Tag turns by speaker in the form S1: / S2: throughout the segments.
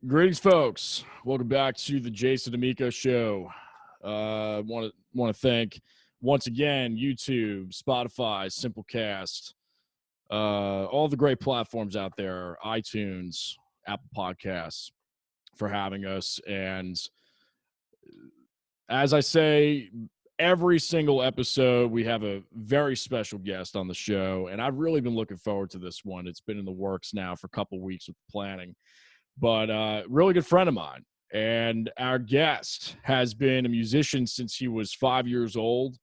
S1: Greetings, folks. Welcome back to the Jason Damico Show. Want to thank once again YouTube, Spotify, Simplecast, all the great platforms out there, iTunes, Apple Podcasts, for having us. And as I say, every single episode we have a very special guest on the show, and I've really been looking forward to this one. It's been in the works now for a couple of weeks with planning. But really good friend of mine. And our guest has been a musician since he was 5 years old.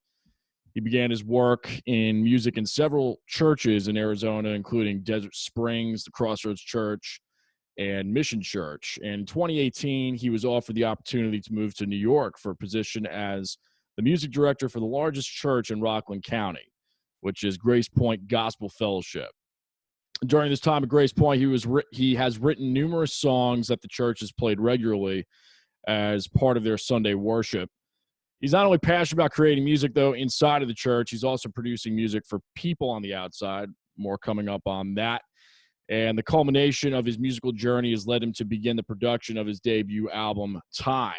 S1: He began his work in music in several churches in Arizona, including Desert Springs, the Crossroads Church, and Mission Church. And in 2018, he was offered the opportunity to move to New York for a position as the music director for the largest church in Rockland County, which is Grace Point Gospel Fellowship. During this time at Grace Point, he has written numerous songs that the church has played regularly as part of their Sunday worship. He's not only passionate about creating music, though, inside of the church, he's also producing music for people on the outside. More coming up on that. And the culmination of his musical journey has led him to begin the production of his debut album, Time.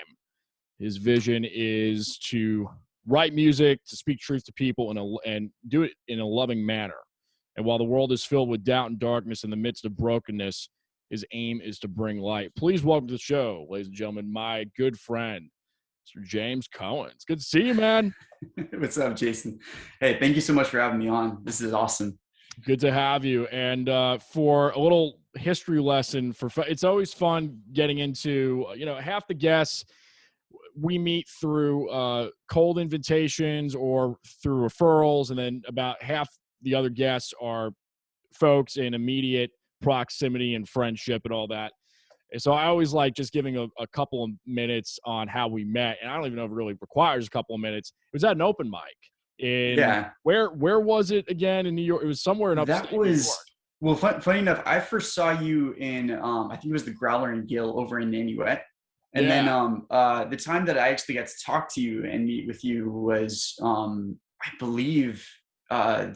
S1: His vision is to write music, to speak truth to people, and do it in a loving manner. And while the world is filled with doubt and darkness in the midst of brokenness, his aim is to bring light. Please welcome to the show, ladies and gentlemen, my good friend, Mr. James Koan. It's good to see you, man.
S2: What's up, Jason? Hey, thank you so much for having me on. This is awesome.
S1: Good to have you. And for a little history lesson, it's always fun getting into, half the guests we meet through cold invitations or through referrals, and then about half the other guests are folks in immediate proximity and friendship and all that. And so I always like just giving a couple of minutes on how we met. And I don't even know if it really requires a couple of minutes. It was at an open mic. Where was it again in New York? It was somewhere in upstate New York.
S2: Well, funny enough, I first saw you in, I think it was the Growler and Gill over in Nanuet. And then the time that I actually got to talk to you and meet with you was, I believe, now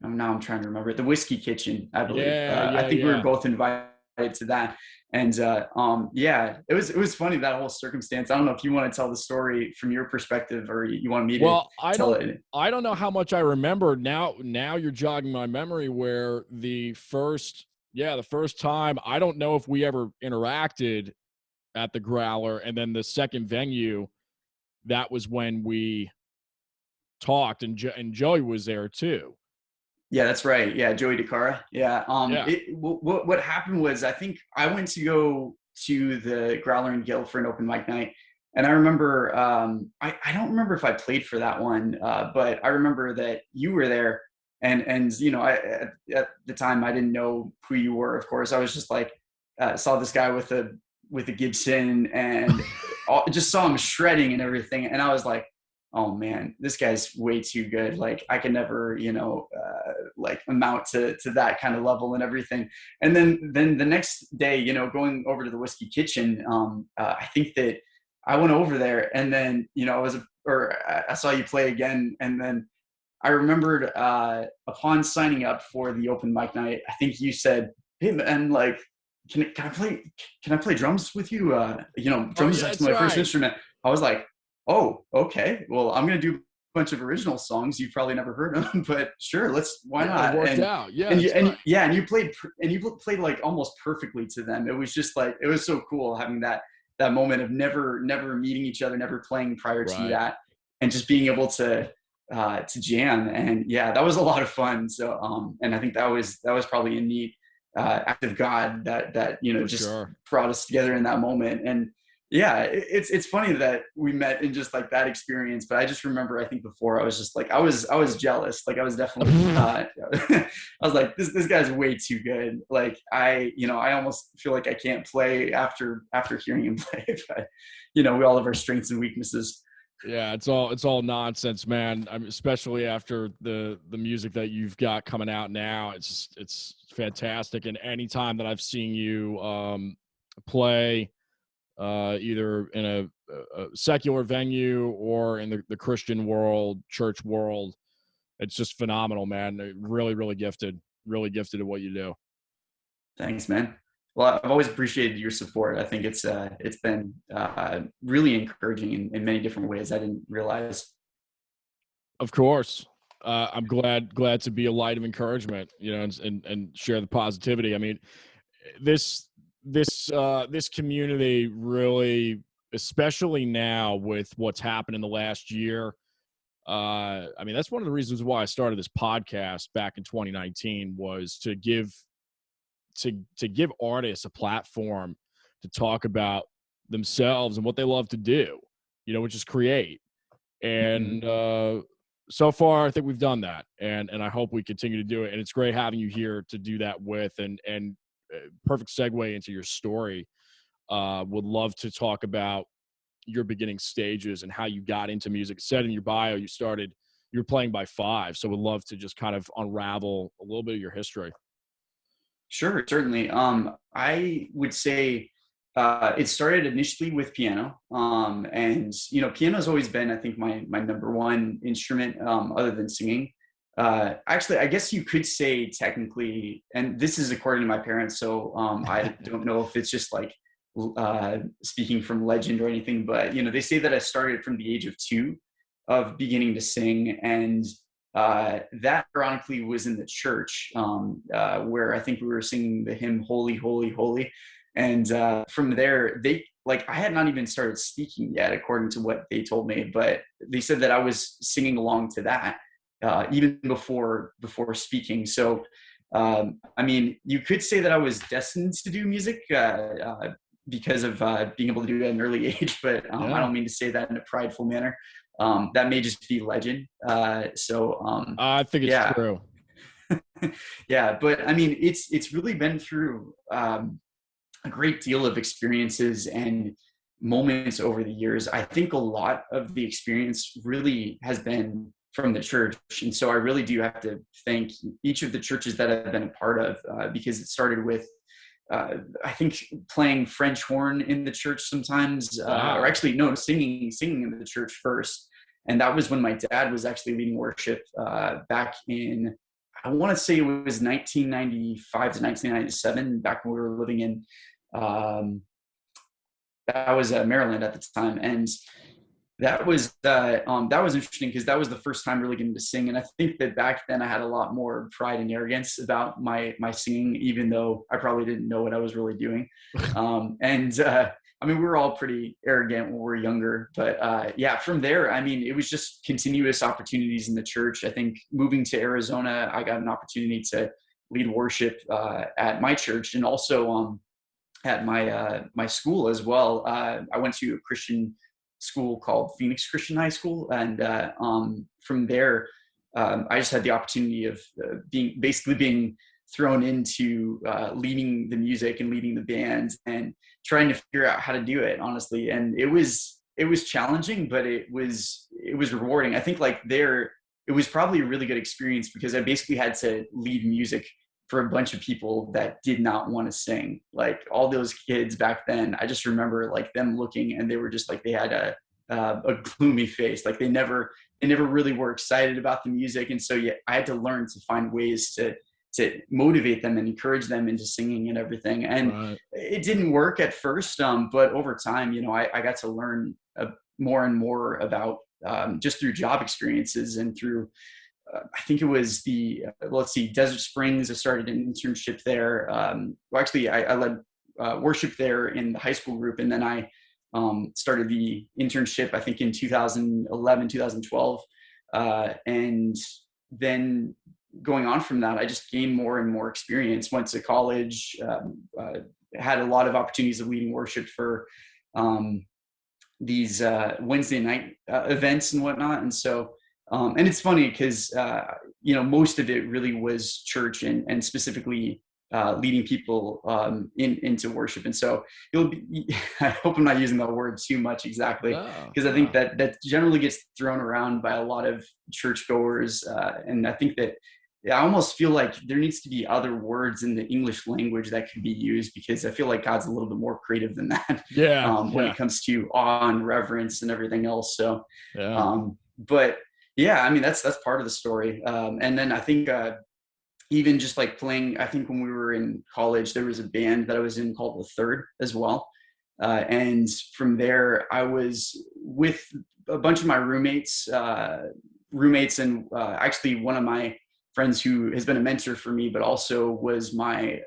S2: I'm trying to remember, the Whiskey Kitchen, I believe. I think we were both invited to that. And it was funny, that whole circumstance. I don't know if you want to tell the story from your perspective, or you want me to tell it.
S1: I don't know how much I remember. Now you're jogging my memory, where the first time, I don't know if we ever interacted at the Growler, and then the second venue, that was when we talked, and Joey was there too.
S2: Yeah, that's right. Yeah, Joey DeCara. Yeah. What happened was, I think I went to go to the Growler and Gill for an open mic night, and I remember I don't remember if I played for that one, but I remember that you were there, and at the time I didn't know who you were. Of course, I was just like saw this guy with a Gibson, and just saw him shredding and everything, and I was like, oh man, this guy's way too good. Like, I can never, amount to that kind of level and everything. And then the next day, going over to the Whiskey Kitchen, I think that I went over there, and then, I saw you play again. And then I remembered, upon signing up for the open mic night, I think you said, hey man, like, can I play drums with you? Drums is actually my first instrument. I was like, oh, okay. Well, I'm going to do a bunch of original songs you've probably never heard of, but sure, why not?
S1: It worked out. Yeah.
S2: And you played like almost perfectly to them. It was just like, it was so cool having that moment of never meeting each other, never playing prior to that, and just being able to jam. And yeah, that was a lot of fun. So, and I think that was probably a neat act of God that brought us together in that moment. And yeah, it's funny that we met in just like that experience, but I just remember, I think before, I was just like, I was jealous. Like, I was definitely I was like, this guy's way too good. Like, I almost feel like I can't play after hearing him play, but we all have our strengths and weaknesses.
S1: Yeah, it's all nonsense, man. Especially after the music that you've got coming out now. It's fantastic. And anytime that I've seen you play, either in a secular venue or in the Christian world, church world, it's just phenomenal, man. Really, really gifted at what you do.
S2: Thanks, man. Well, I've always appreciated your support. I think it's been really encouraging in many different ways I didn't realize.
S1: Of course. I'm glad to be a light of encouragement, and share the positivity. I mean, this this community really, especially now with what's happened in the last year. I mean, that's one of the reasons why I started this podcast back in 2019, was to give artists a platform to talk about themselves and what they love to do, which is create.
S2: Mhm.
S1: And so far, I think we've done that, and I hope we continue to do it. And it's great having you here to do that with. And perfect segue into your story. Would love to talk about your beginning stages and how you got into music. It said in your bio you're playing by 5, so would love to just kind of unravel a little bit of your history.
S2: Sure, certainly. I would say it started initially with piano, and piano's always been, I think, my number one instrument, other than singing. Actually, I guess you could say technically, and this is according to my parents, so I don't know if it's just like speaking from legend or anything, but they say that I started from the age of 2 of beginning to sing, and that ironically was in the church, where I think we were singing the hymn "Holy, Holy, Holy," and from there they like I had not even started speaking yet, according to what they told me, but they said that I was singing along to that even before speaking. So I mean, you could say that I was destined to do music. Because of being able to do it at an early age, but I
S1: Yeah,
S2: don't mean to say that in a prideful manner. That may just be legend.
S1: I think it's
S2: Yeah,
S1: true.
S2: yeah. But I mean, it's really been through a great deal of experiences and moments over the years. I think a lot of the experience really has been from the church, and so I really do have to thank each of the churches that I've been a part of, because it started with I think playing French horn in the church sometimes, or
S1: Wow.
S2: actually no, singing in the church first. And that was when my dad was actually leading worship back in, I want to say it was 1995 to 1997, back when we were living in, um, that was Maryland at the time. And that was interesting because that was the first time really getting to sing, and I think that back then I had a lot more pride and arrogance about my singing, even though I probably didn't know what I was really doing. And I mean, we were all pretty arrogant when we were younger, but yeah, from there, I mean, it was just continuous opportunities in the church. I think moving to Arizona, I got an opportunity to lead worship at my church, and also at my school as well. I went to a Christian school called Phoenix Christian High School, and from there, I just had the opportunity of being thrown into leading the music and leading the band and trying to figure out how to do it, honestly. And it was challenging, but it was rewarding. I think like there, it was probably a really good experience because I basically had to lead music for a bunch of people that did not want to sing. Like all those kids back then, I just remember like them looking, and they were just like they had a gloomy face. Like they never really were excited about the music, and so yeah, I had to learn to find ways to motivate them and encourage them into singing and everything. And
S1: Right.
S2: it didn't work at first, but over time, I got to learn more and more about just through job experiences and through I think it was let's see, Desert Springs. I started an internship there. Well, actually, I led worship there in the high school group, and then I started the internship, I think, in 2011, 2012. And then going on from that, I just gained more and more experience, went to college, had a lot of opportunities of leading worship for um, these Wednesday night events and whatnot. And so, and it's funny because most of it really was church and specifically leading people into worship. And so it'll be. I hope I'm not using that word too much exactly,
S1: No,
S2: because I think
S1: no.
S2: that generally gets thrown around by a lot of churchgoers, and I think that. I almost feel like there needs to be other words in the English language that could be used, because I feel like God's a little bit more creative than that.
S1: Yeah,
S2: When
S1: yeah,
S2: it comes to awe and reverence and everything else. So,
S1: yeah.
S2: but yeah, I mean that's part of the story. And then I think even just like playing, I think when we were in college, there was a band that I was in called the Third as well. And from there, I was with a bunch of my roommates, and actually one of my friends who has been a mentor for me, but also was my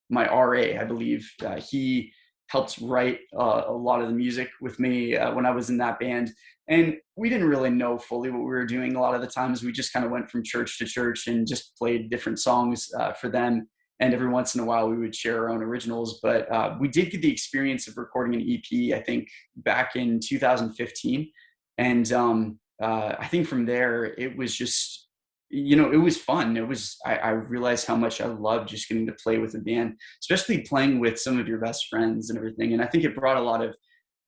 S2: RA, I believe. He helped write a lot of the music with me when I was in that band. And we didn't really know fully what we were doing. A lot of the times we just kind of went from church to church and just played different songs for them. And every once in a while we would share our own originals. But we did get the experience of recording an EP, I think, back in 2015. And I think from there, it was just, it was fun. I realized how much I loved just getting to play with a band, especially playing with some of your best friends and everything. And I think it brought a lot of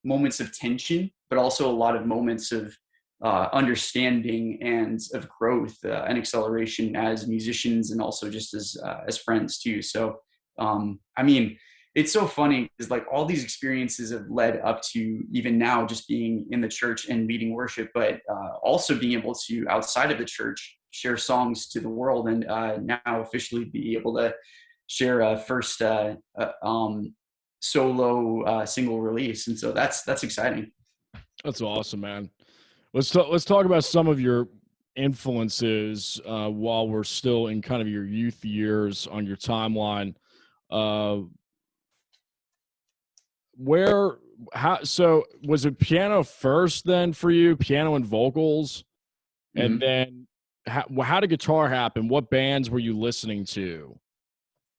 S2: moments of tension, but also a lot of moments of understanding and of growth and acceleration as musicians, and also just as friends too. So I mean, it's so funny because like all these experiences have led up to even now just being in the church and leading worship, but also being able to, outside of the church, share songs to the world, and now officially be able to share a first solo single release. And so that's exciting.
S1: That's awesome, man. Let's talk about some of your influences while we're still in kind of your youth years on your timeline. So was it piano first then for you, piano and vocals? And
S2: Mm-hmm.
S1: then how did guitar happen? What bands were you listening to?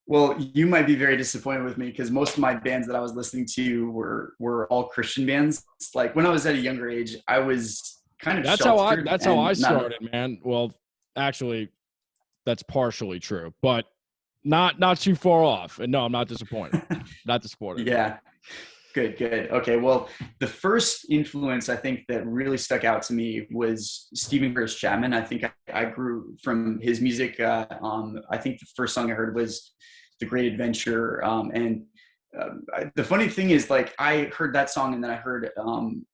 S2: Well, you might be very disappointed with me because most of my bands that I was listening to were all Christian bands. Like when I was at a younger age, I was kind of sheltered.
S1: That's how I started, man. Well, actually, that's partially true, but not too far off. And no, I'm not disappointed. Not disappointed.
S2: Yeah. Good. Okay. Well, the first influence I think that really stuck out to me was Stephen Curtis Chapman. I think I grew from his music. I think the first song I heard was The Great Adventure. And the funny thing is, like, I heard that song and then I heard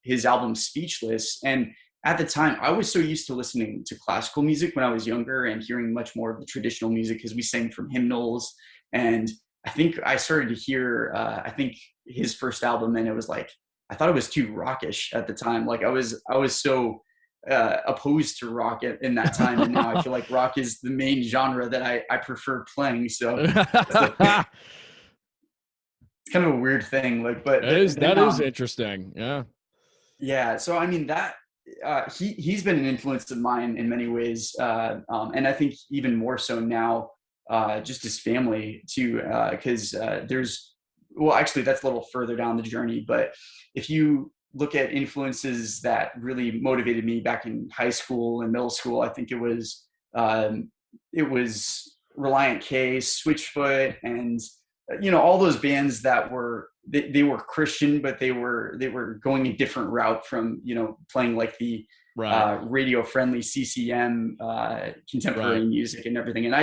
S2: his album Speechless. And at the time, I was so used to listening to classical music when I was younger and hearing much more of the traditional music because we sang from hymnals. And I think I started to hear, I think his first album, and it was like, I thought it was too rockish at the time. Like I was so opposed to rock in that time. And now I feel like rock is the main genre that I prefer playing. So it's kind of a weird thing. Like, but
S1: that is interesting. Yeah.
S2: Yeah. So, I mean, that he's been an influence of mine in many ways. And I think even more so now, just his family too, because actually that's a little further down the journey, but if you look at influences that really motivated me back in high school and middle school, I think it was Reliant K, Switchfoot, and all those bands that were they were Christian, but they were going a different route from playing like the radio friendly CCM contemporary music and everything. And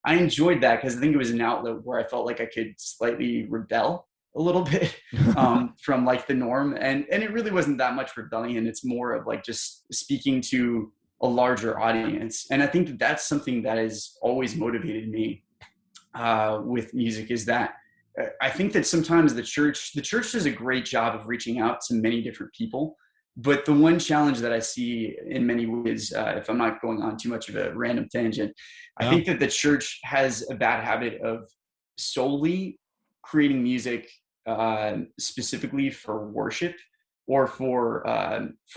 S2: I enjoyed that because I think it was an outlet where I felt like I could slightly rebel a little bit from like the norm. And it really wasn't that much rebellion. It's more of like just speaking to a larger audience. And I think that that's something that has always motivated me with music, is that I think that sometimes the church does a great job of reaching out to many different people. But the one challenge that I see in many ways, if I'm not going on too much of a random tangent, I think that the church has a bad habit of solely creating music specifically for worship or for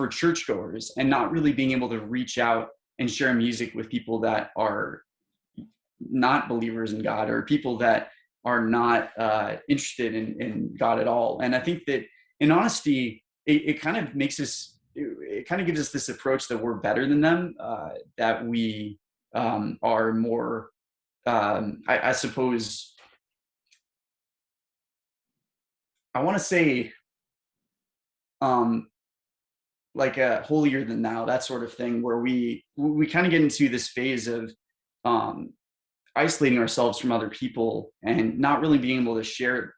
S2: churchgoers, and not really being able to reach out and share music with people that are not believers in God, or people that are not interested in God at all. And I think that in honesty, it kind of makes us, it kind of gives us this approach that we're better than them, that we are more, I suppose, I want to say, like a holier than thou, that sort of thing, where we kind of get into this phase of isolating ourselves from other people and not really being able to share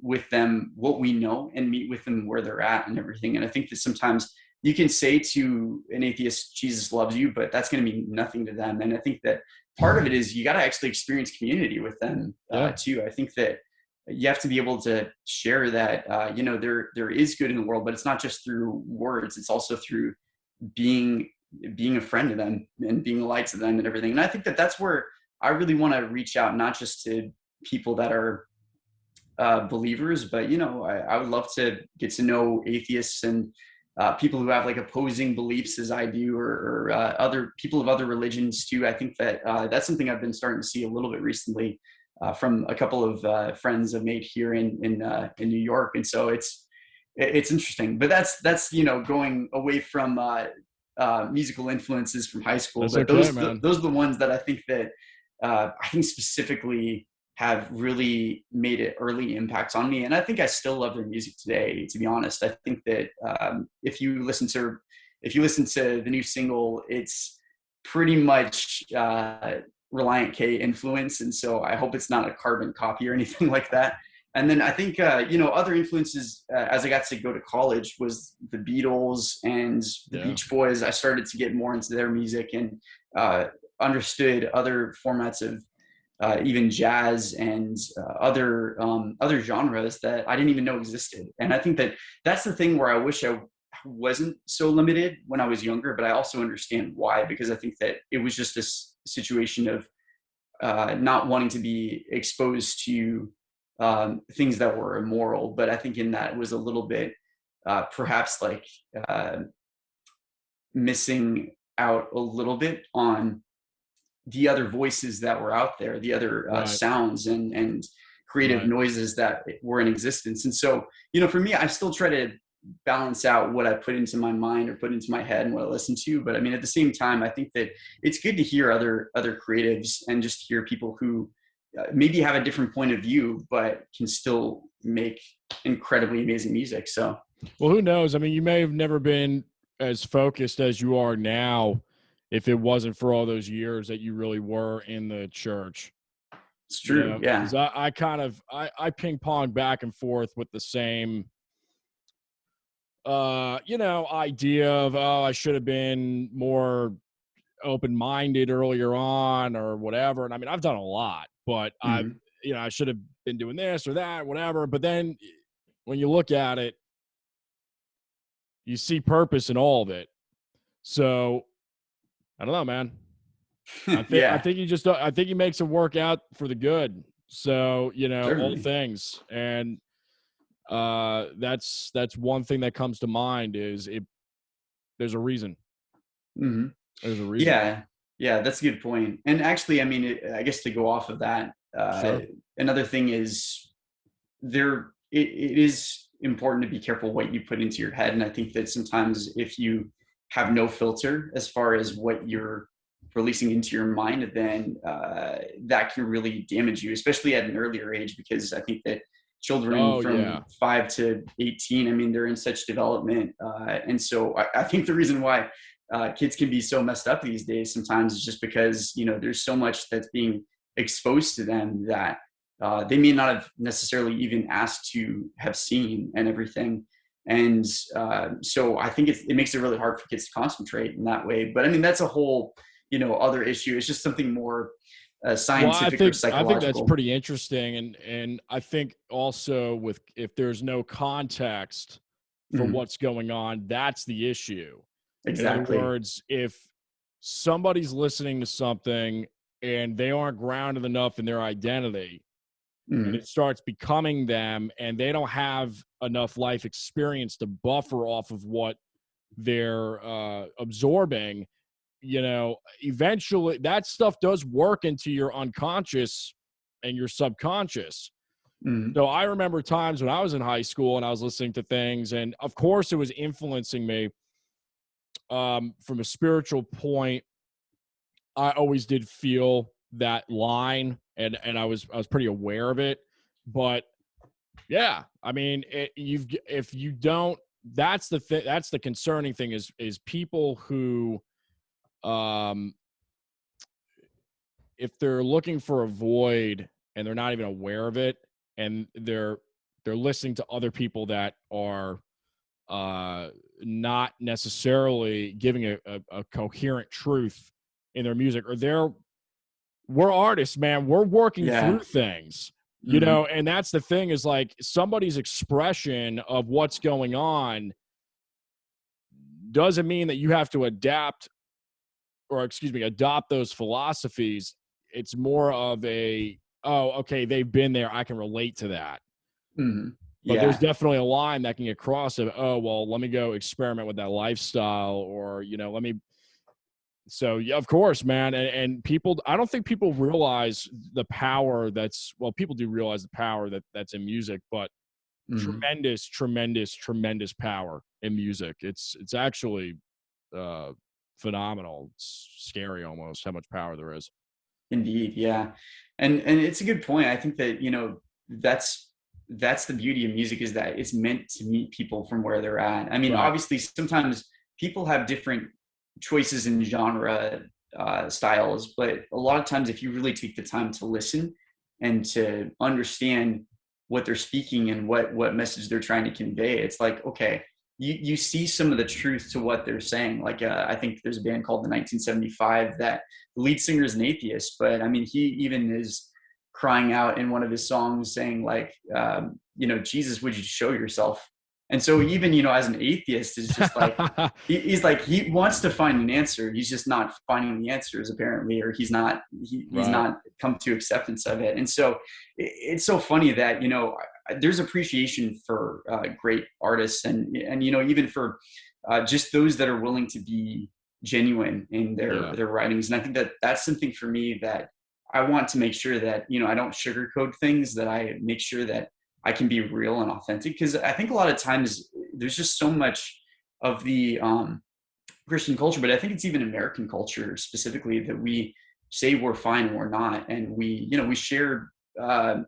S2: with them what we know and meet with them where they're at and everything. And I think that sometimes you can say to an atheist, Jesus loves you, but that's going to mean nothing to them. And I think that part of it is you got to actually experience community with them
S1: Yeah.
S2: too. I think that you have to be able to share that there is good in the world, but it's not just through words. It's also through being being a friend to them and being a light to them and everything. And I think that that's where I really want to reach out, not just to people that are believers, but I would love to get to know atheists and people who have like opposing beliefs as I do, or other people of other religions too. I think that that's something I've been starting to see a little bit recently from a couple of friends I've made here in New York, and so it's interesting. But that's going away from musical influences from high school.
S1: That's
S2: But
S1: okay, man.
S2: those are the ones that I think that I think specifically have really made an early impact on me. And I think I still love their music today, to be honest. I think that if you listen to the new single, it's pretty much Reliant K influence. And so I hope it's not a carbon copy or anything like that. And then I think, other influences as I got to go to college was the Beatles and the Beach Boys. I started to get more into their music and understood other formats of even jazz and other genres that I didn't even know existed. And I think that that's the thing where I wish I wasn't so limited when I was younger, but I also understand why, because I think that it was just this situation of not wanting to be exposed to things that were immoral. But I think in that was a little bit perhaps like missing out a little bit on the other voices that were out there, the other sounds and creative noises that were in existence. And so, for me, I still try to balance out what I put into my mind or put into my head and what I listen to. But I mean, at the same time, I think that it's good to hear other creatives and just hear people who maybe have a different point of view, but can still make incredibly amazing music. So,
S1: well, who knows? I mean, you may have never been as focused as you are now if it wasn't for all those years that you really were in the church.
S2: It's true. Yeah.
S1: Because I kind of I ping pong back and forth with the same idea of, oh, I should have been more open-minded earlier on or whatever. And I mean, I've done a lot, but I should have been doing this or that, whatever. But then when you look at it, you see purpose in all of it. So I don't know, man. I think he makes it work out for the good. So,
S2: Certainly.
S1: all things. And that's one thing that comes to mind is there's a reason.
S2: Mm-hmm.
S1: There's a reason.
S2: Yeah, that's a good point. And actually, I mean, I guess to go off of that,
S1: Sure.
S2: another thing is it is important to be careful what you put into your head. And I think that sometimes if you have no filter as far as what you're releasing into your mind, then that can really damage you, especially at an earlier age, because I think that children from 5 to 18, I mean, they're in such development. And so I think the reason why kids can be so messed up these days sometimes is just because, there's so much that's being exposed to them that they may not have necessarily even asked to have seen and everything. And so I think it makes it really hard for kids to concentrate in that way. But I mean, that's a whole, other issue. It's just something more scientific or psychological.
S1: I think that's pretty interesting. And I think also if there's no context for what's going on, that's the issue.
S2: Exactly.
S1: In other words, if somebody's listening to something and they aren't grounded enough in their identity, and it starts becoming them, and they don't have enough life experience to buffer off of what they're absorbing, eventually that stuff does work into your unconscious and your subconscious. So I remember times when I was in high school and I was listening to things, and of course it was influencing me from a spiritual point. I always did feel that line, and I was pretty aware of it. But yeah, I mean, if you don't, that's the concerning thing is people who, if they're looking for a void and they're not even aware of it, and they're listening to other people that are not necessarily giving a coherent truth in their music, or we're artists, man. We're working
S2: Yeah.
S1: through things,
S2: Hmm.
S1: and that's the thing is like somebody's expression of what's going on doesn't mean that you have to adapt or excuse me, adopt those philosophies. It's more of a, oh, okay, they've been there. I can relate to that.
S2: Hmm.
S1: But there's
S2: Yeah.
S1: definitely a line that can get crossed of, oh, well, let me go experiment with that lifestyle or, let me. So, yeah, of course, man. And people, I don't think people realize the power well, people do realize the power that's in music, but
S2: Hmm.
S1: tremendous, tremendous, tremendous power in music. It's actually uh, phenomenal. It's scary almost how much power there is.
S2: Indeed, yeah, and it's a good point. I think that that's that's the beauty of music is that it's meant to meet people from where they're at. I mean,
S1: Right.
S2: obviously, sometimes people have different choices in genre styles, but a lot of times, if you really take the time to listen and to understand what they're speaking and what message they're trying to convey, it's like okay. You see some of the truth to what they're saying. Like I think there's a band called the 1975 that the lead singer is an atheist, but I mean, he even is crying out in one of his songs saying like, Jesus, would you show yourself? And so even, as an atheist is just like, he's like, he wants to find an answer. He's just not finding the answers apparently, or he's
S1: Right.
S2: not come to acceptance of it. And so it's so funny that, there's appreciation for great artists and, even for just those that are willing to be genuine in
S1: Yeah.
S2: their writings. And I think that that's something for me that I want to make sure that I don't sugarcoat things, that I make sure that I can be real and authentic, because I think a lot of times there's just so much of the Christian culture, but I think it's even American culture specifically, that we say we're fine and we're not, and we share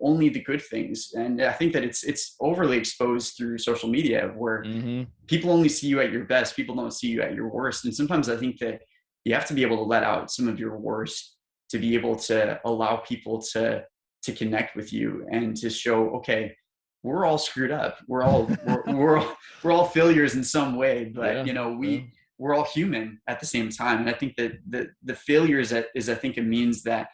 S2: only the good things. And I think that it's overly exposed through social media, where
S1: Hmm.
S2: people only see you at your best. People don't see you at your worst. And sometimes I think that you have to be able to let out some of your worst to be able to allow people to connect with you and to show, okay, we're all screwed up. We're all failures in some way, but
S1: Yeah. Yeah.
S2: we're all human at the same time. And I think that the failure is I think a means that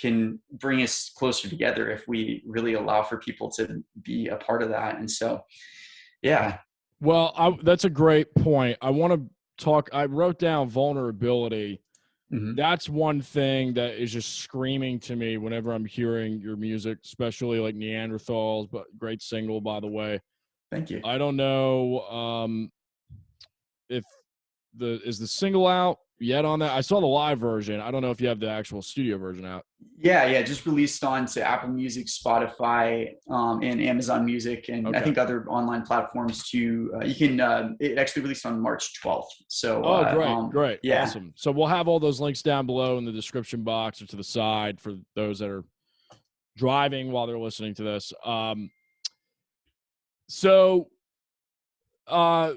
S2: can bring us closer together if we really allow for people to be a part of that. And so, yeah.
S1: Well, that's a great point. I want to talk. I wrote down vulnerability.
S2: Mhm.
S1: That's one thing that is just screaming to me whenever I'm hearing your music, especially like Neanderthals, but great single, by the way.
S2: Thank you.
S1: I don't know if is the single out yet on that. I saw the live version. I don't know if you have the actual studio version out.
S2: Yeah, just released on to Apple Music, Spotify, and Amazon Music, and I
S1: Okay.
S2: think other online platforms too. You can. It actually released on March 12th. So,
S1: Oh, great, great,
S2: yeah.
S1: awesome. So we'll have all those links down below in the description box or to the side for those that are driving while they're listening to this. So, uh,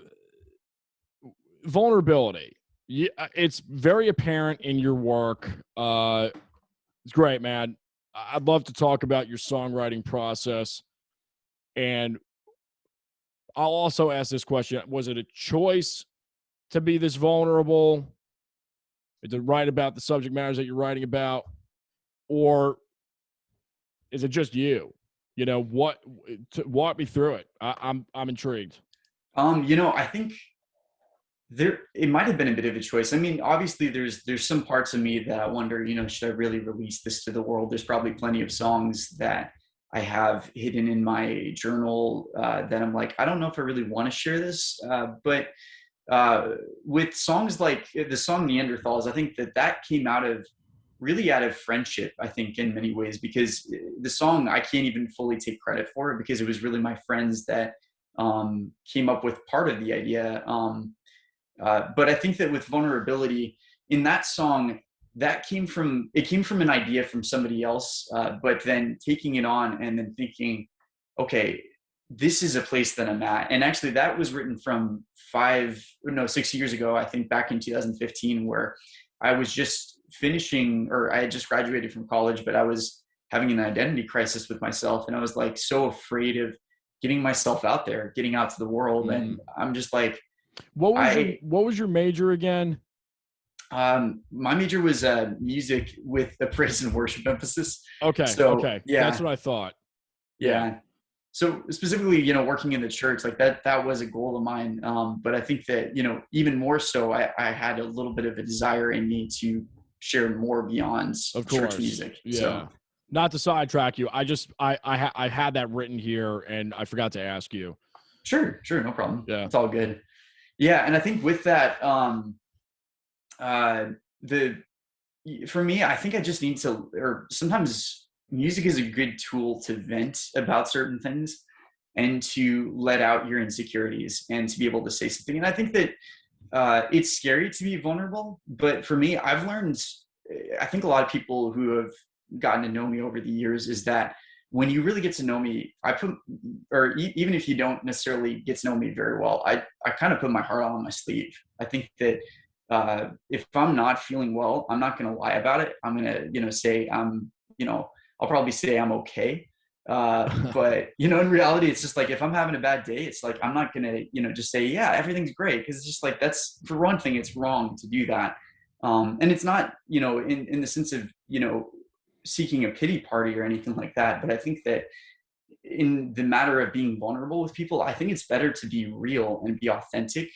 S1: vulnerability. Yeah, it's very apparent in your work. It's great, man. I'd love to talk about your songwriting process. And I'll also ask this question: was it a choice to be this vulnerable, to write about the subject matters that you're writing about, or is it just you? What? Walk me through it. I'm intrigued.
S2: I think there it might have been a bit of a choice. I mean, obviously there's some parts of me that I wonder, should I really release this to the world? There's probably plenty of songs that I have hidden in my journal that I'm like, I don't know if I really want to share this. But with songs like the song Neanderthals, I think that came really out of friendship, I think, in many ways, because the song I can't even fully take credit for it, because it was really my friends that came up with part of the idea. But I think that with vulnerability in that song, that came from an idea from somebody else, but then taking it on and then thinking, okay, this is a place that I'm at. And actually, that was written from 6 years ago, I think back in 2015, where I was just finishing, or I had just graduated from college, but I was having an identity crisis with myself. And I was like so afraid of getting myself out there, getting out to the world. And
S1: Mm.
S2: I'm just like,
S1: What was your
S2: I
S1: What was your major again?
S2: My major was music with a praise and worship emphasis.
S1: Okay,
S2: So
S1: okay, that's
S2: yeah,
S1: what I thought. Yeah,
S2: yeah. So specifically, working in the church, like that was a goal of mine. But I think that, even more so, I had a little bit of a desire in me to share more beyond
S1: of
S2: church
S1: course.
S2: music.
S1: Yeah.
S2: So
S1: Not to sidetrack you, I had that written here and I forgot to ask you.
S2: sure, sure, no problem.
S1: Yeah.
S2: It's all good. Yeah, and I think with that, the for me, I think I just need to, or sometimes music is a good tool to vent about certain things and to let out your insecurities and to be able to say something. And I think that it's scary to be vulnerable, but for me, I've learned, I think a lot of people who have gotten to know me over the years is that when you really get to know me, even if you don't necessarily get to know me very well, I kind of put my heart on my sleeve. I think that if I'm not feeling well, I'm not going to lie about it. I'm going to, say I'll probably say I'm okay. But in reality, it's just like if I'm having a bad day, it's like I'm not gonna, just say, yeah, everything's great, because it's just like that's, for one thing, it's wrong to do that. And it's not, in the sense of, seeking a pity party or anything like that. But I think that in the matter of being vulnerable with people, I think it's better to be real and be authentic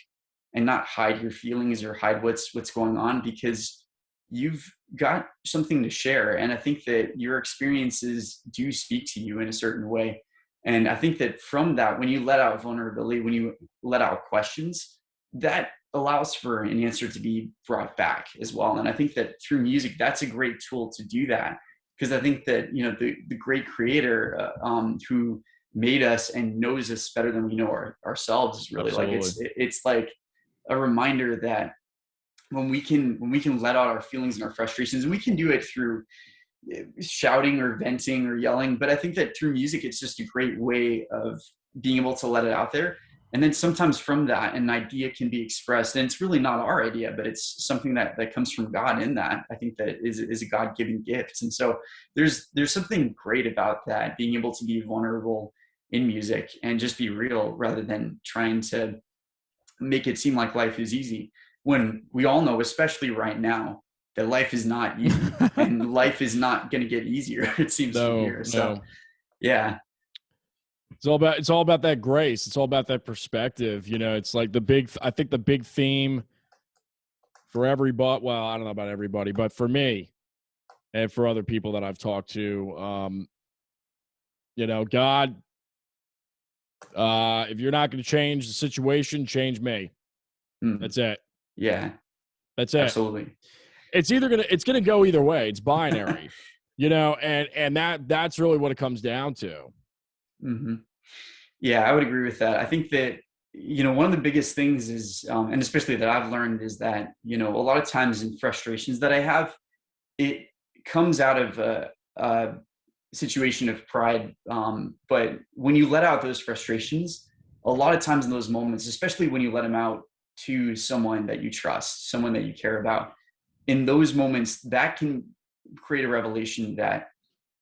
S2: and not hide your feelings or hide what's going on, because you've got something to share. And I think that your experiences do speak to you in a certain way. And I think that from that, when you let out vulnerability, when you let out questions, that allows for an answer to be brought back as well. And I think that through music, that's a great tool to do that, because I think that the great creator who made us and knows us better than we know ourselves is really like
S1: Absolutely.
S2: it's like a reminder that when we can let out our feelings and our frustrations, and we can do it through shouting or venting or yelling, but I think that through music, it's just a great way of being able to let it out there. And then sometimes from that, an idea can be expressed, and it's really not our idea, but it's something that comes from God. In that, I think that is a God-given gift. And so there's something great about that, being able to be vulnerable in music and just be real, rather than trying to make it seem like life is easy, when we all know, especially right now, that life is not easy and life is not going to get easier. It seems from
S1: No,
S2: here. So
S1: no.
S2: yeah.
S1: It's all about that grace. It's all about that perspective. It's like I think the big theme for everybody, well, I don't know about everybody, but for me and for other people that I've talked to, God, if you're not going to change the situation, change me.
S2: Mm,
S1: That's it.
S2: yeah,
S1: That's it.
S2: absolutely.
S1: It's gonna go either way. It's binary, and that's really what it comes down to.
S2: Hmm. Yeah, I would agree with that. I think that, one of the biggest things is, and especially that I've learned, is that, a lot of times in frustrations that I have, it comes out of a situation of pride. But when you let out those frustrations, a lot of times in those moments, especially when you let them out to someone that you trust, someone that you care about, in those moments, that can create a revelation that,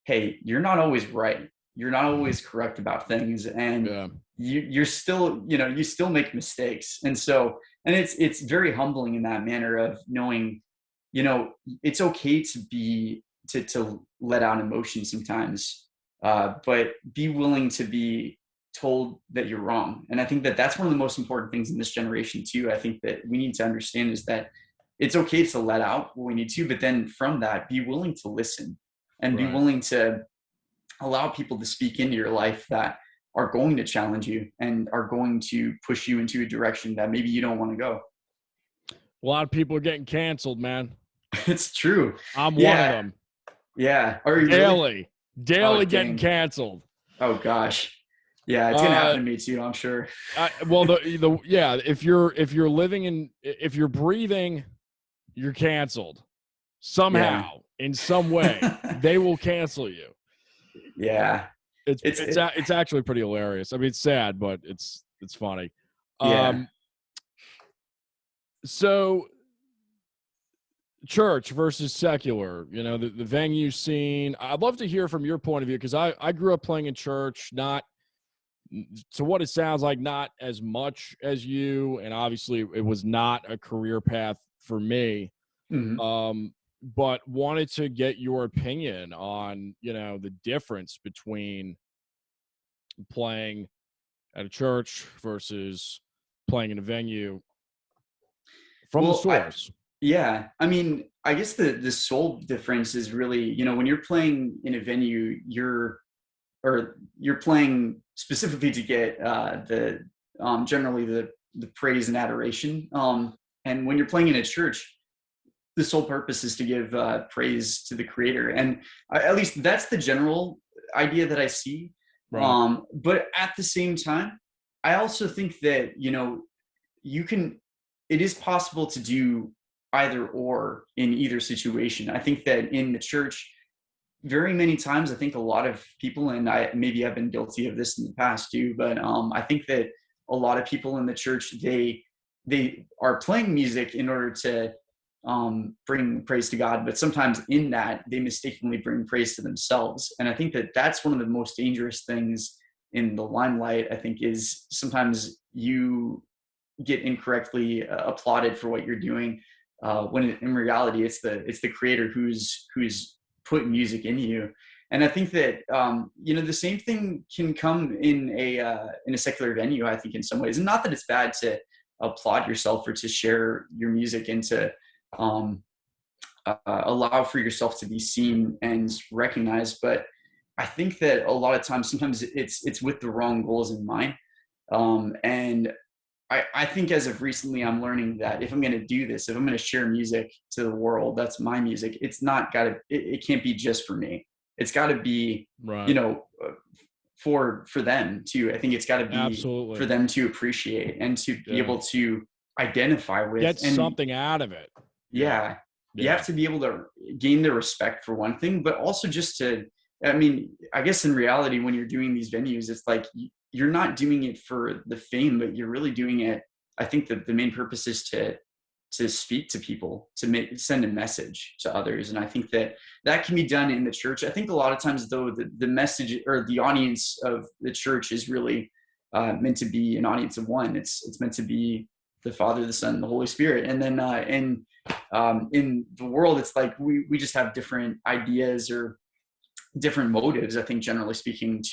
S2: hey, you're not always right. You're not always correct about things. And
S1: Yeah,
S2: you're still, you still make mistakes. And so, and it's very humbling in that manner of knowing, it's okay to be to let out emotion sometimes, but be willing to be told that you're wrong. And I think that that's one of the most important things in this generation too. I think that we need to understand is that it's okay to let out what we need to, but then from that, be willing to listen and be
S1: right.
S2: willing to allow people to speak into your life that are going to challenge you and are going to push you into a direction that maybe you don't want to go.
S1: A lot of people are getting canceled, man.
S2: It's true.
S1: I'm one of
S2: Yeah.
S1: them.
S2: Yeah. Are you really?
S1: Daily,
S2: Oh,
S1: daily getting
S2: dang.
S1: canceled.
S2: Oh, gosh. Yeah. It's going to
S1: Uh,
S2: happen to me too, I'm sure.
S1: well, the yeah, if you're breathing, you're canceled
S2: Yeah.
S1: somehow in some way. They will cancel you.
S2: Yeah.
S1: It's
S2: It's,
S1: it's
S2: it,
S1: a- it's actually pretty hilarious. I mean, it's sad, but it's funny.
S2: yeah.
S1: Um, so church versus secular, the venue scene. I'd love to hear from your point of view, because I grew up playing in church, not to what it sounds like, not as much as you, and obviously it was not a career path for me.
S2: Mhm.
S1: But wanted to get your opinion on, the difference between playing at a church versus playing in a venue from the
S2: Well,
S1: source.
S2: yeah, I mean, I guess the sole difference is really, when you're playing in a venue, you're playing specifically to get the generally the praise and adoration. And when you're playing in a church, the sole purpose is to give praise to the Creator, and at least that's the general idea that I see.
S1: Right.
S2: But at the same time, I also think that you can. It is possible to do either or in either situation. I think that in the church, very many times, I think a lot of people, and maybe I've been guilty of this in the past too, but I think that a lot of people in the church, they are playing music in order to bring praise to God, but sometimes in that they mistakenly bring praise to themselves. And I think that that's one of the most dangerous things in the limelight. I think is sometimes you get incorrectly applauded for what you're doing, when in reality it's the Creator who's put music in you. And I think that the same thing can come in a secular venue. I think in some ways, and not that it's bad to applaud yourself or to share your music and to um, allow for yourself to be seen and recognized. But I think that a lot of times, sometimes it's with the wrong goals in mind. And I think as of recently, I'm learning that if I'm going to do this, if I'm going to share music to the world, that's my music. It's not got to, it can't be just for me. It's got to be,
S1: Right.
S2: For them too. I think it's got to be for
S1: Absolutely.
S2: them to appreciate and to be
S1: Yeah.
S2: able to identify with.
S1: Get
S2: And
S1: something out of it. Yeah.
S2: yeah, you
S1: Yeah.
S2: have to be able to gain their respect for one thing, but also just to, I mean, I guess in reality, when you're doing these venues, it's like you're not doing it for the fame, but you're really doing it. I think that the main purpose is to speak to people, to send a message to others. And I think that that can be done in the church. I think a lot of times, though, the message or the audience of the church is really meant to be an audience of one. It's meant to be the Father, the Son, and the Holy Spirit. And then in the world, it's like we just have different ideas or different motives, I think, generally speaking,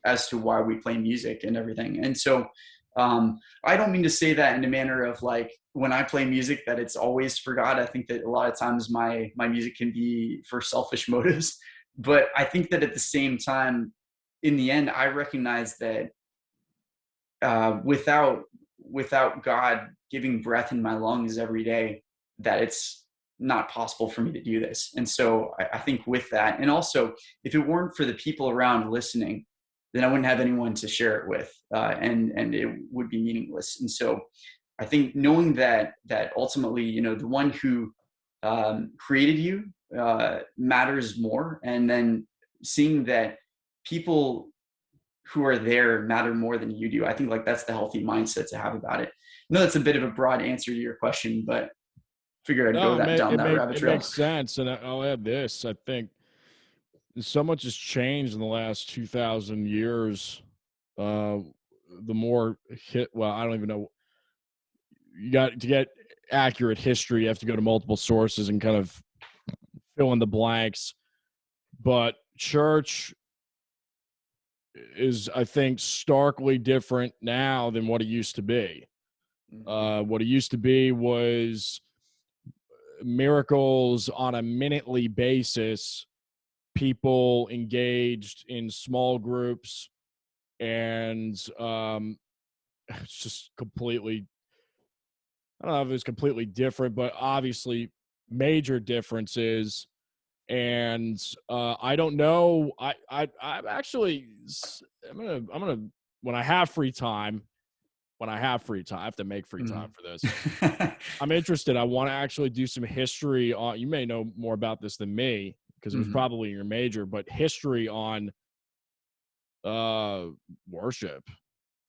S2: as to why we play music and everything. And so I don't mean to say that in a manner of like, when I play music, that it's always for God. I think that a lot of times my music can be for selfish motives, but I think that at the same time, in the end, I recognize that without God giving breath in my lungs every day, that it's not possible for me to do this. And so I think with that, and also if it weren't for the people around listening, then I wouldn't have anyone to share it with, and it would be meaningless. And so I think knowing that ultimately, the one who created you matters more, and then seeing that people who are there matter more than you do. I think like that's the healthy mindset to have about it. I know that's a bit of a broad answer to your question, but figured I'd
S1: No,
S2: go down that rabbit
S1: it
S2: trail.
S1: makes sense. And I'll add this. I think so much has changed in the last 2,000 years. Uh, the more well, I don't even know. You got to get accurate history. You have to go to multiple sources and kind of fill in the blanks. But church is, I think, starkly different now than what it used to be.
S2: Mm-hmm.
S1: What it used to be was miracles on a minutely basis, people engaged in small groups, and it's just completely, I don't know if it's completely different, but obviously major differences. And I don't know. I'm actually, I'm gonna, when I have free time, I have to make free time for this.
S2: Mm-hmm.
S1: I'm interested. I want to actually do some history on, you may know more about this than me because it was
S2: Mm-hmm.
S1: probably your major, but history on uh worship,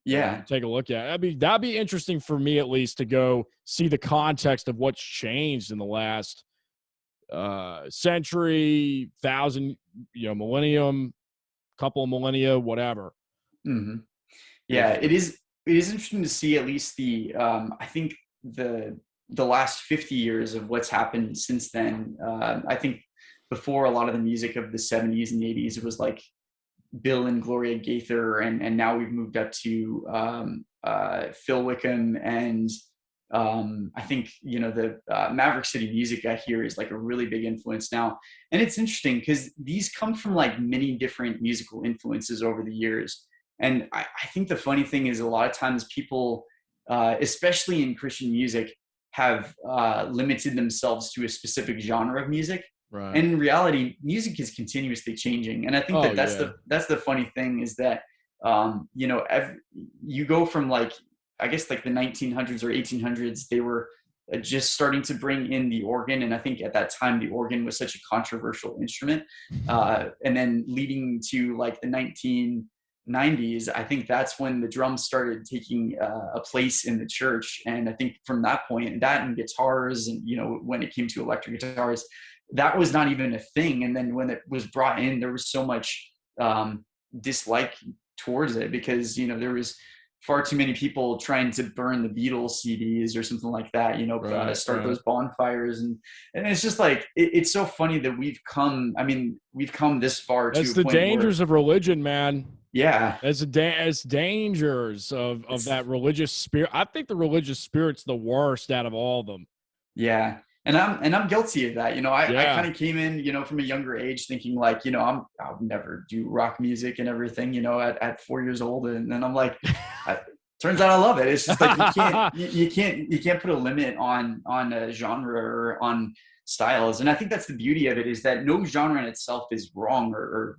S2: Yeah.
S1: and take a look at it. That'd be interesting for me, at least, to go see the context of what's changed in the last century, thousand, millennium, couple of millennia, whatever.
S2: Mm-hmm. Yeah.
S1: If
S2: It is interesting to see at least I think the last 50 years of what's happened since then. I think before, a lot of the music of the 70s and 80s, it was like Bill and Gloria Gaither, and now we've moved up to Phil Wickham, and I think the Maverick City music I hear is like a really big influence now. And it's interesting because these come from like many different musical influences over the years. And I think the funny thing is a lot of times people, especially in Christian music, have limited themselves to a specific genre of music.
S1: Right.
S2: And in reality, music is continuously changing. And I think that's the funny thing is that you go from like, I guess like the 1900s or 1800s, they were just starting to bring in the organ. And I think at that time, the organ was such a controversial instrument. And then leading to like the 1990s, I think that's when the drums started taking a place in the church. And I think from that point, that and guitars, and when it came to electric guitars, that was not even a thing. And then when it was brought in, there was so much dislike towards it because there was far too many people trying to burn the Beatles CDs or something like that, start those bonfires. And it's just like, it's so funny that we've come this far.
S1: That's
S2: to a
S1: the
S2: point
S1: dangers of religion, man.
S2: Yeah.
S1: It's dangers of that religious spirit. I think the religious spirit's the worst out of all of them.
S2: Yeah. And I'm guilty of that. I kind of came in, from a younger age thinking like, I'll never do rock music and everything, at 4 years old. And then I'm like, turns out I love it. It's just like, you can't put a limit on a genre or on styles. And I think that's the beauty of it, is that no genre in itself is wrong or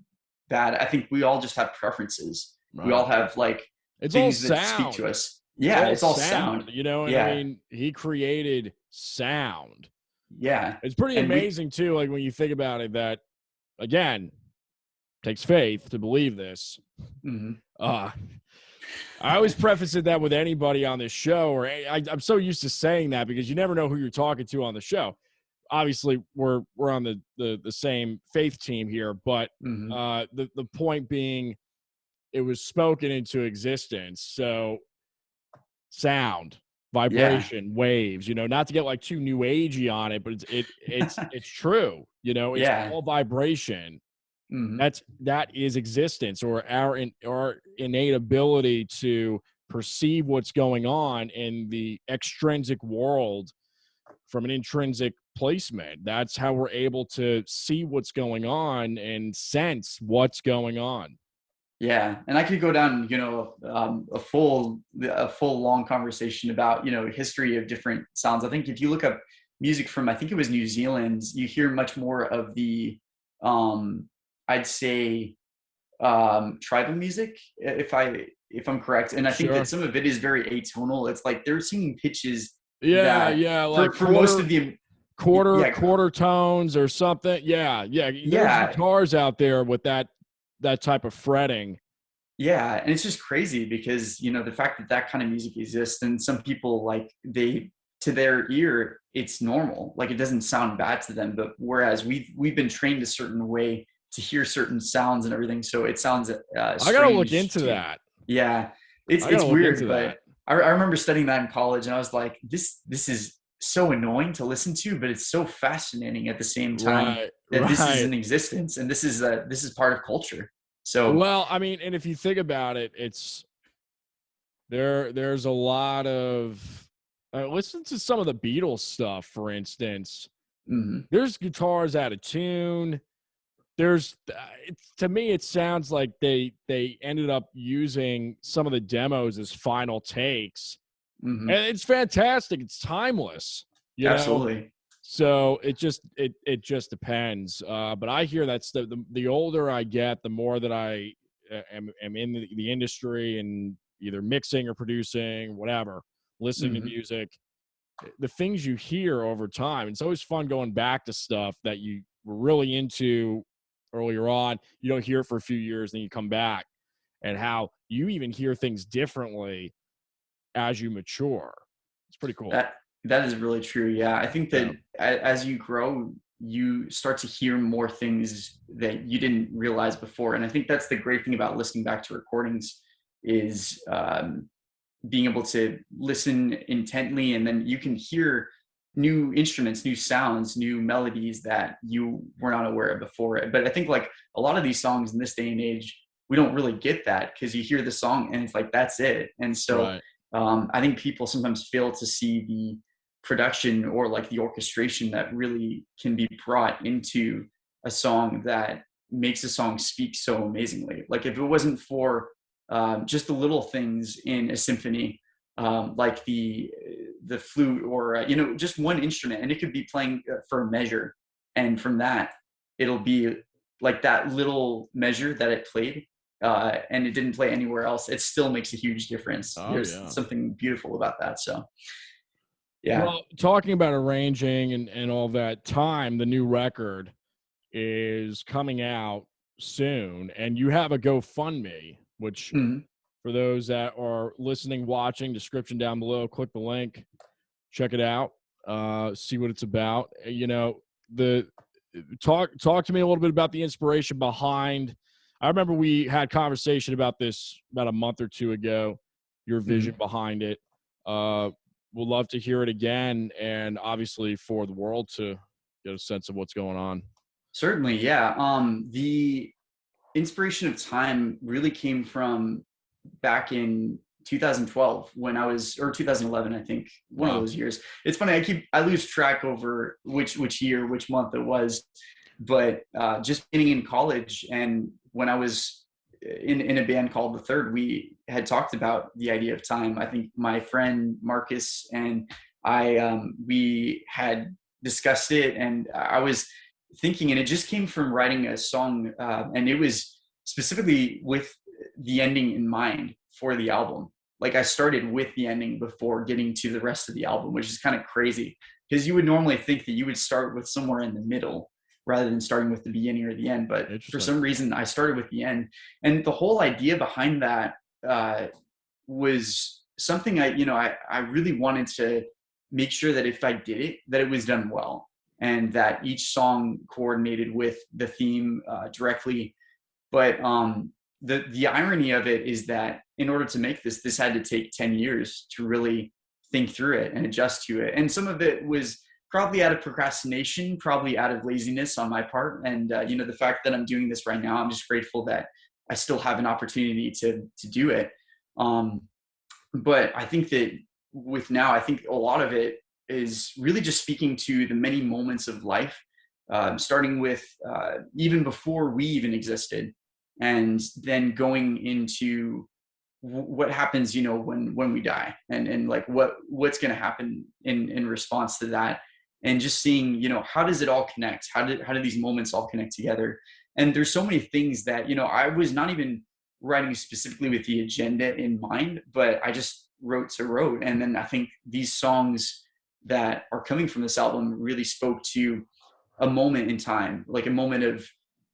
S2: bad. I think we all just have preferences. Right. We all have like
S1: it's
S2: things
S1: all
S2: that
S1: sound.
S2: speak to us. Yeah. It's all sound.
S1: And I mean, he created sound.
S2: Yeah.
S1: It's pretty amazing too. Like when you think about it, that again, takes faith to believe this.
S2: Mm-hmm.
S1: I always preface it that with anybody on this show, or I'm so used to saying that because you never know who you're talking to on the show. Obviously we're on the same faith team here, but the point being, it was spoken into existence. So sound, vibration, waves, not to get like too new agey on it, but it's true, it's all vibration. That is existence, or our innate ability to perceive what's going on in the extrinsic world from an intrinsic placement. That's how we're able to see what's going on and sense what's going on.
S2: Yeah, and I could go down, a full long conversation about, history of different sounds. I think if you look up music from, I think it was New Zealand, you hear much more of the, I'd say, tribal music, if I'm correct. And I think that some of it is very atonal. It's like they're singing pitches.
S1: Like
S2: for most of the
S1: quarter tones or something. There's guitars out there with that type of fretting.
S2: Yeah. And it's just crazy because, the fact that kind of music exists, and some people, like, to their ear, it's normal. Like, it doesn't sound bad to them, but whereas we've been trained a certain way to hear certain sounds and everything. So it sounds,
S1: I gotta look into that.
S2: Yeah. It's weird, but I remember studying that in college, and I was like, this is so annoying to listen to, but it's so fascinating at the same time that this is in existence, and this is part of culture. So,
S1: well, I mean, and if you think about it, it's there's a lot of listen to some of the Beatles stuff, for instance. There's guitars out of tune. There's to me, it sounds like they ended up using some of the demos as final takes, and it's fantastic. It's timeless.
S2: Absolutely.
S1: So it just depends. But I hear that's the older I get, the more that I am in the industry and either mixing or producing, whatever, listening to music, the things you hear over time. It's always fun going back to stuff that you were really into earlier on. You don't hear it for a few years, then you come back, and how you even hear things differently as you mature. It's pretty cool.
S2: That is really true. Yeah. I think that as you grow, you start to hear more things that you didn't realize before. And I think that's the great thing about listening back to recordings, is being able to listen intently, and then you can hear new instruments, new sounds, new melodies that you were not aware of before it. But I think like a lot of these songs in this day and age, we don't really get that because you hear the song and it's like that's it. And so
S1: Right.
S2: I think people sometimes fail to see the production or like the orchestration that really can be brought into a song that makes a song speak so amazingly. Like if it wasn't for just the little things in a symphony, like the flute or just one instrument, and it could be playing for a measure, and from that it'll be like that little measure that it played, and it didn't play anywhere else. It still makes a huge difference.
S1: Oh
S2: There's
S1: yeah.
S2: something beautiful about that. So yeah.
S1: Well, talking about arranging and all that time, the new record is coming out soon, and you have a GoFundMe, which
S2: Mhm.
S1: for those that are listening, watching, description down below, click the link, check it out, see what it's about. The talk to me a little bit about the inspiration behind. I remember we had conversation about this about a month or two ago, your vision
S2: Mhm.
S1: behind it. Uh, we'll love to hear it again, and obviously for the world to get a sense of what's going on.
S2: Certainly, yeah. The inspiration of time really came from back in 2012 when I was, or 2011, I think, one of
S1: Wow.
S2: those years. It's funny, I lose track over which year, which month it was, but just being in college and when I was in a band called The Third, we had talked about the idea of time. I think my friend Marcus and I, we had discussed it, and I was thinking, and it just came from writing a song, and it was specifically with the ending in mind for the album. Like I started with the ending before getting to the rest of the album, which is kind of crazy because you would normally think that you would start with somewhere in the middle rather than starting with the beginning or the end. But for
S1: Interesting.
S2: some reason, I started with the end, and the whole idea behind that was something I really wanted to make sure that if I did it, that it was done well, and that each song coordinated with the theme directly. But the irony of it is that in order to make this had to take 10 years to really think through it and adjust to it. And some of it was probably out of procrastination, probably out of laziness on my part. And the fact that I'm doing this right now, I'm just grateful that I still have an opportunity to do it. Um, but I think that with now, I think a lot of it is really just speaking to the many moments of life, starting with even before we even existed, and then going into what happens, when we die, and like what's going to happen in response to that, and just seeing, how does it all connect? How do these moments all connect together? And there's so many things that I was not even writing specifically with the agenda in mind, but I just wrote. And then I think these songs that are coming from this album really spoke to a moment in time, like a moment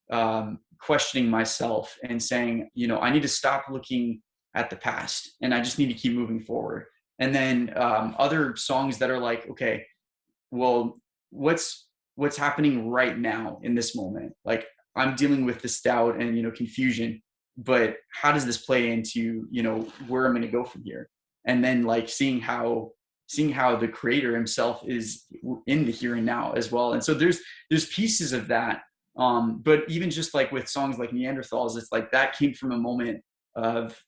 S2: of questioning myself and saying, I need to stop looking at the past and I just need to keep moving forward. And then other songs that are like, okay, well, what's happening right now in this moment? Like I'm dealing with this doubt and confusion, but how does this play into where I'm going to go from here? And then like seeing how the creator himself is in the here and now as well. And so there's pieces of that. But even just like with songs like Neanderthals, it's like that came from a moment of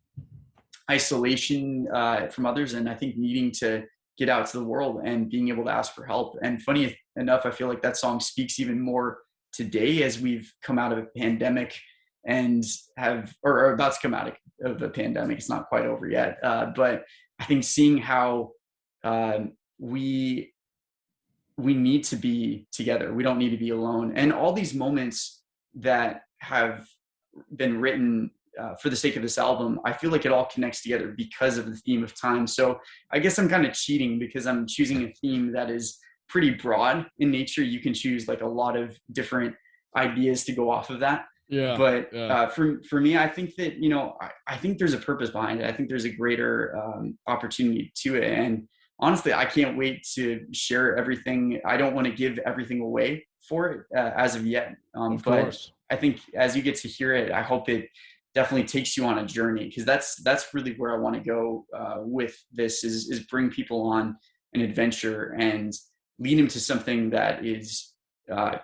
S2: isolation from others, and I think needing to get out to the world and being able to ask for help. And funny enough, I feel like that song speaks even more today as we've come out of a pandemic and have or are about to come out of a pandemic. It's not quite over yet, but I think seeing how uh, we we need to be together. We don't need to be alone. And all these moments that have been written for the sake of this album, I feel like it all connects together because of the theme of time. So I guess I'm kind of cheating because I'm choosing a theme that is pretty broad in nature. You can choose like a lot of different ideas to go off of that.
S1: Yeah.
S2: But
S1: Yeah.
S2: for me, I think that I think there's a purpose behind it. I think there's a greater opportunity to it, and honestly, I can't wait to share everything. I don't want to give everything away for it as of yet,
S1: Of
S2: but
S1: course.
S2: I think as you get to hear it, I hope it definitely takes you on a journey, because that's really where I want to go with this is bring people on an adventure and lead him to something that is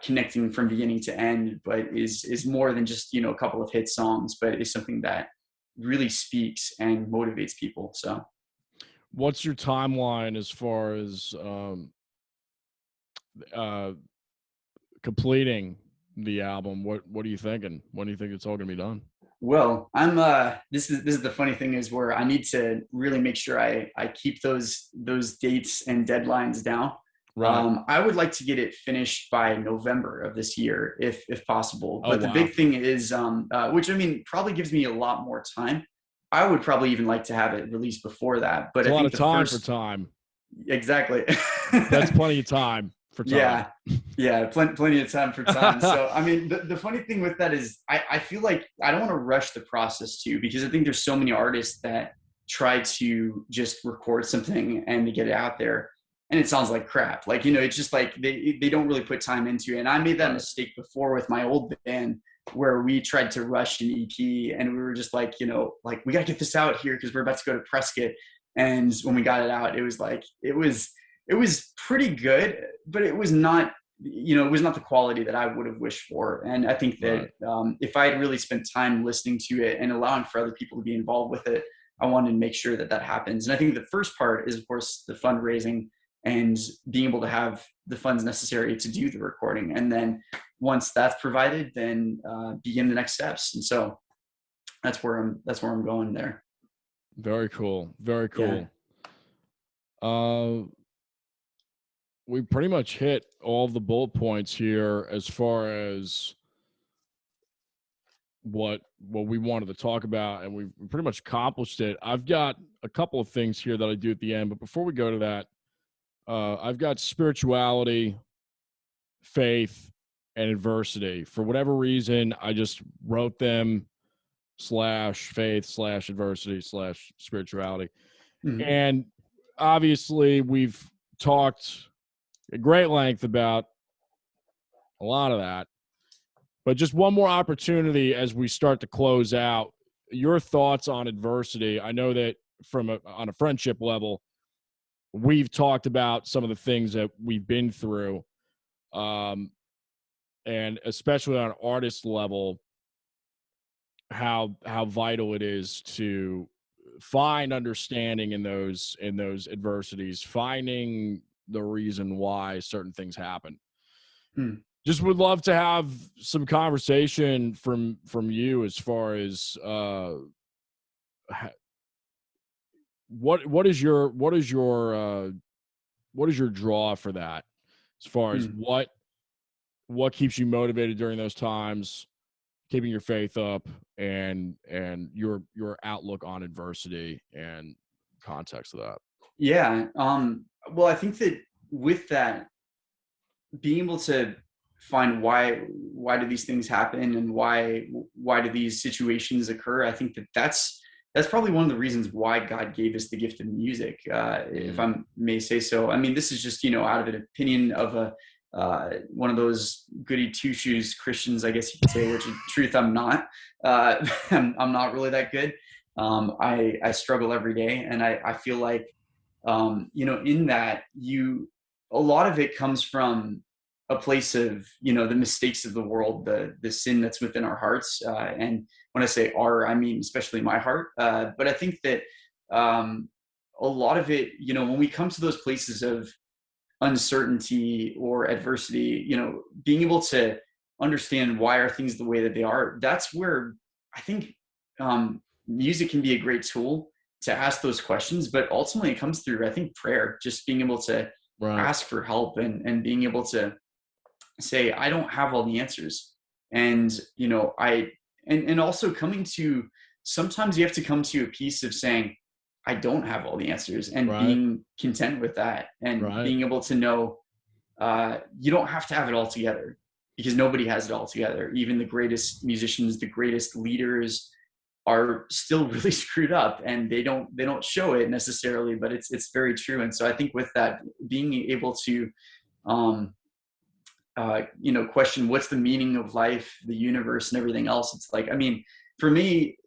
S2: connecting from beginning to end, but is more than just, you know, a couple of hit songs, but is something that really speaks and motivates people. So
S1: what's your timeline as far as uh, completing the album? What are you thinking? When do you think it's all gonna be done?
S2: well, I'm this is the funny thing is where I need to really make sure I keep those dates and deadlines down.
S1: Right.
S2: I would like to get it finished by November of this year, if possible.
S1: Oh
S2: But the
S1: wow.
S2: big thing is, which I mean, probably gives me a lot more time. I would probably even like to have it released before that. But
S1: It's a
S2: I
S1: lot
S2: think
S1: of
S2: the
S1: time for
S2: first,
S1: time.
S2: exactly.
S1: That's plenty of time for time.
S2: Yeah, yeah, plenty of time for time. So I mean, the funny thing with that is I feel like I don't want to rush the process too, because I think there's so many artists that try to just record something and they get it out there and it sounds like crap. Like, you know, it's just like they don't really put time into it. And I made that
S1: Right.
S2: mistake before with my old band, where we tried to rush an EP and we were just like, you know, like we got to get this out here because we're about to go to Prescott. And when we got it out, it was like it was pretty good, but it was not, you know, it was not the quality that I would have wished for. And I think that
S1: Right.
S2: if I had really spent time listening to it and allowing for other people to be involved with it, I wanted to make sure that that happens. And I think the first part is, of course, the fundraising and being able to have the funds necessary to do the recording. And then once that's provided, then begin the next steps. And so that's where I'm going there.
S1: Very cool. Very
S2: Yeah.
S1: cool. Uh, we pretty much hit all of the bullet points here as far as what we wanted to talk about, and we pretty much accomplished it. I've got a couple of things here that I do at the end, but before we go to that, I've got spirituality, faith, and adversity. For whatever reason, I just wrote them slash faith slash adversity slash spirituality.
S2: Mhm.
S1: And obviously, we've talked at great length about a lot of that. But just one more opportunity as we start to close out. Your thoughts on adversity. I know that on a friendship level, we've talked about some of the things that we've been through, um, and especially on an artist level, how vital it is to find understanding in those adversities, finding the reason why certain things happen.
S2: Hmm.
S1: Just would love to have some conversation from you as far as what is your draw for that, as far as
S2: Hmm.
S1: what keeps you motivated during those times, keeping your faith up, and your outlook on adversity and context of that.
S2: Yeah. Well, I think that with that, being able to find why do these things happen and why do these situations occur, I think that that's probably one of the reasons why God gave us the gift of music, if
S1: Mm,
S2: I may say so. I mean, this is just, you know, out of an opinion of a one of those goody two shoes Christians, I guess you could say, which in truth I'm not. I'm not really that good. I struggle every day, and I feel like, you know, in that, you a lot of it comes from a place of, you know, the mistakes of the world, the sin that's within our hearts, and when I say our, I mean especially my heart. But I think that a lot of it, you know, when we come to those places of uncertainty or adversity, you know, being able to understand why are things the way that they are, that's where I think music can be a great tool to ask those questions. But ultimately, it comes through, I think, prayer, just being able to
S1: right.
S2: ask for help and being able to say, I don't have all the answers. And, you know, and also coming to, sometimes you have to come to a piece of saying, I don't have all the answers, and
S1: Right.
S2: being content with that and
S1: Right.
S2: being able to know you don't have to have it all together, because nobody has it all together. Even the greatest musicians, the greatest leaders are still really screwed up, and they don't show it necessarily, but it's very true. And so I think with that, being able to um, you know, question what's the meaning of life, the universe, and everything else. It's like, I mean, for me,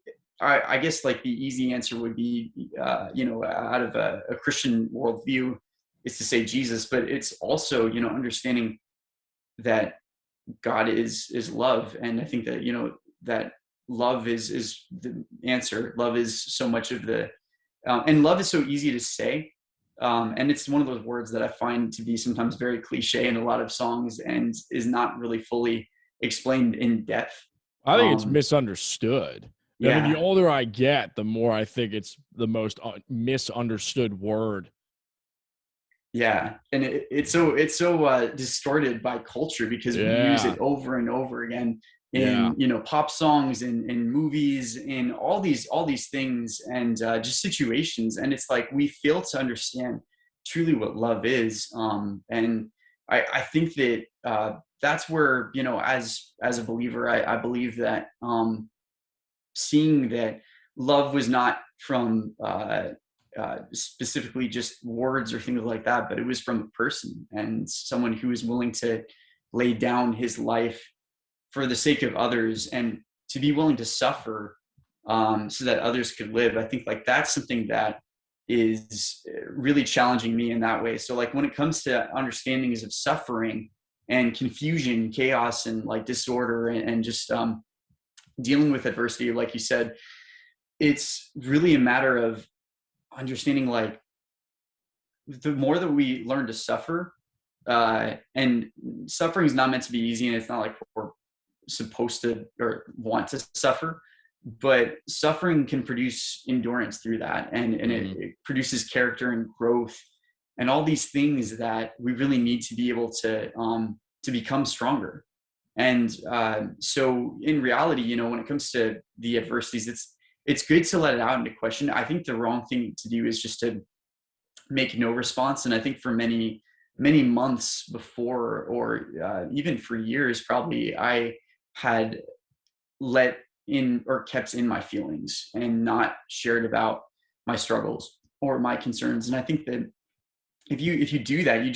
S2: I guess like the easy answer would be, you know, out of a Christian worldview, is to say Jesus, but it's also, you know, understanding that God is love. And I think that, you know, that love is the answer. Love is so much of the, and love is so easy to say. And it's one of those words that I find to be sometimes very cliche in a lot of songs and is not really fully explained in depth.
S1: I think it's
S2: Um,
S1: misunderstood. I mean, the
S2: yeah,
S1: older I get, the more I think it's the most misunderstood word.
S2: yeah, and it's so distorted by culture because we use
S1: Yeah.
S2: it over and over again
S1: Yeah.
S2: in, you know, pop songs, in movies, in all these things, and just situations. And it's like we fail to understand truly what love is. And I think that that's where, you know, as a believer, I believe that seeing that love was not from specifically just words or things like that, but it was from a person and someone who was willing to lay down his life for the sake of others and to be willing to suffer so that others could live. I think like that's something that is really challenging me in that way. So like when it comes to understandings of suffering and confusion, chaos, and like disorder, and just dealing with adversity, like you said, it's really a matter of understanding like the more that we learn to suffer, and suffering is not meant to be easy, and it's not like we're supposed to or want to suffer, but suffering can produce endurance through that, and it produces character and growth and all these things that we really need to be able to become stronger. And so in reality, you know, when it comes to the adversities, it's good to let it out into question. I think the wrong thing to do is just to make no response. And I think for many months before, or even for years, probably I had let in or kept in my feelings and not shared about my struggles or my concerns. And I think that if you do that, you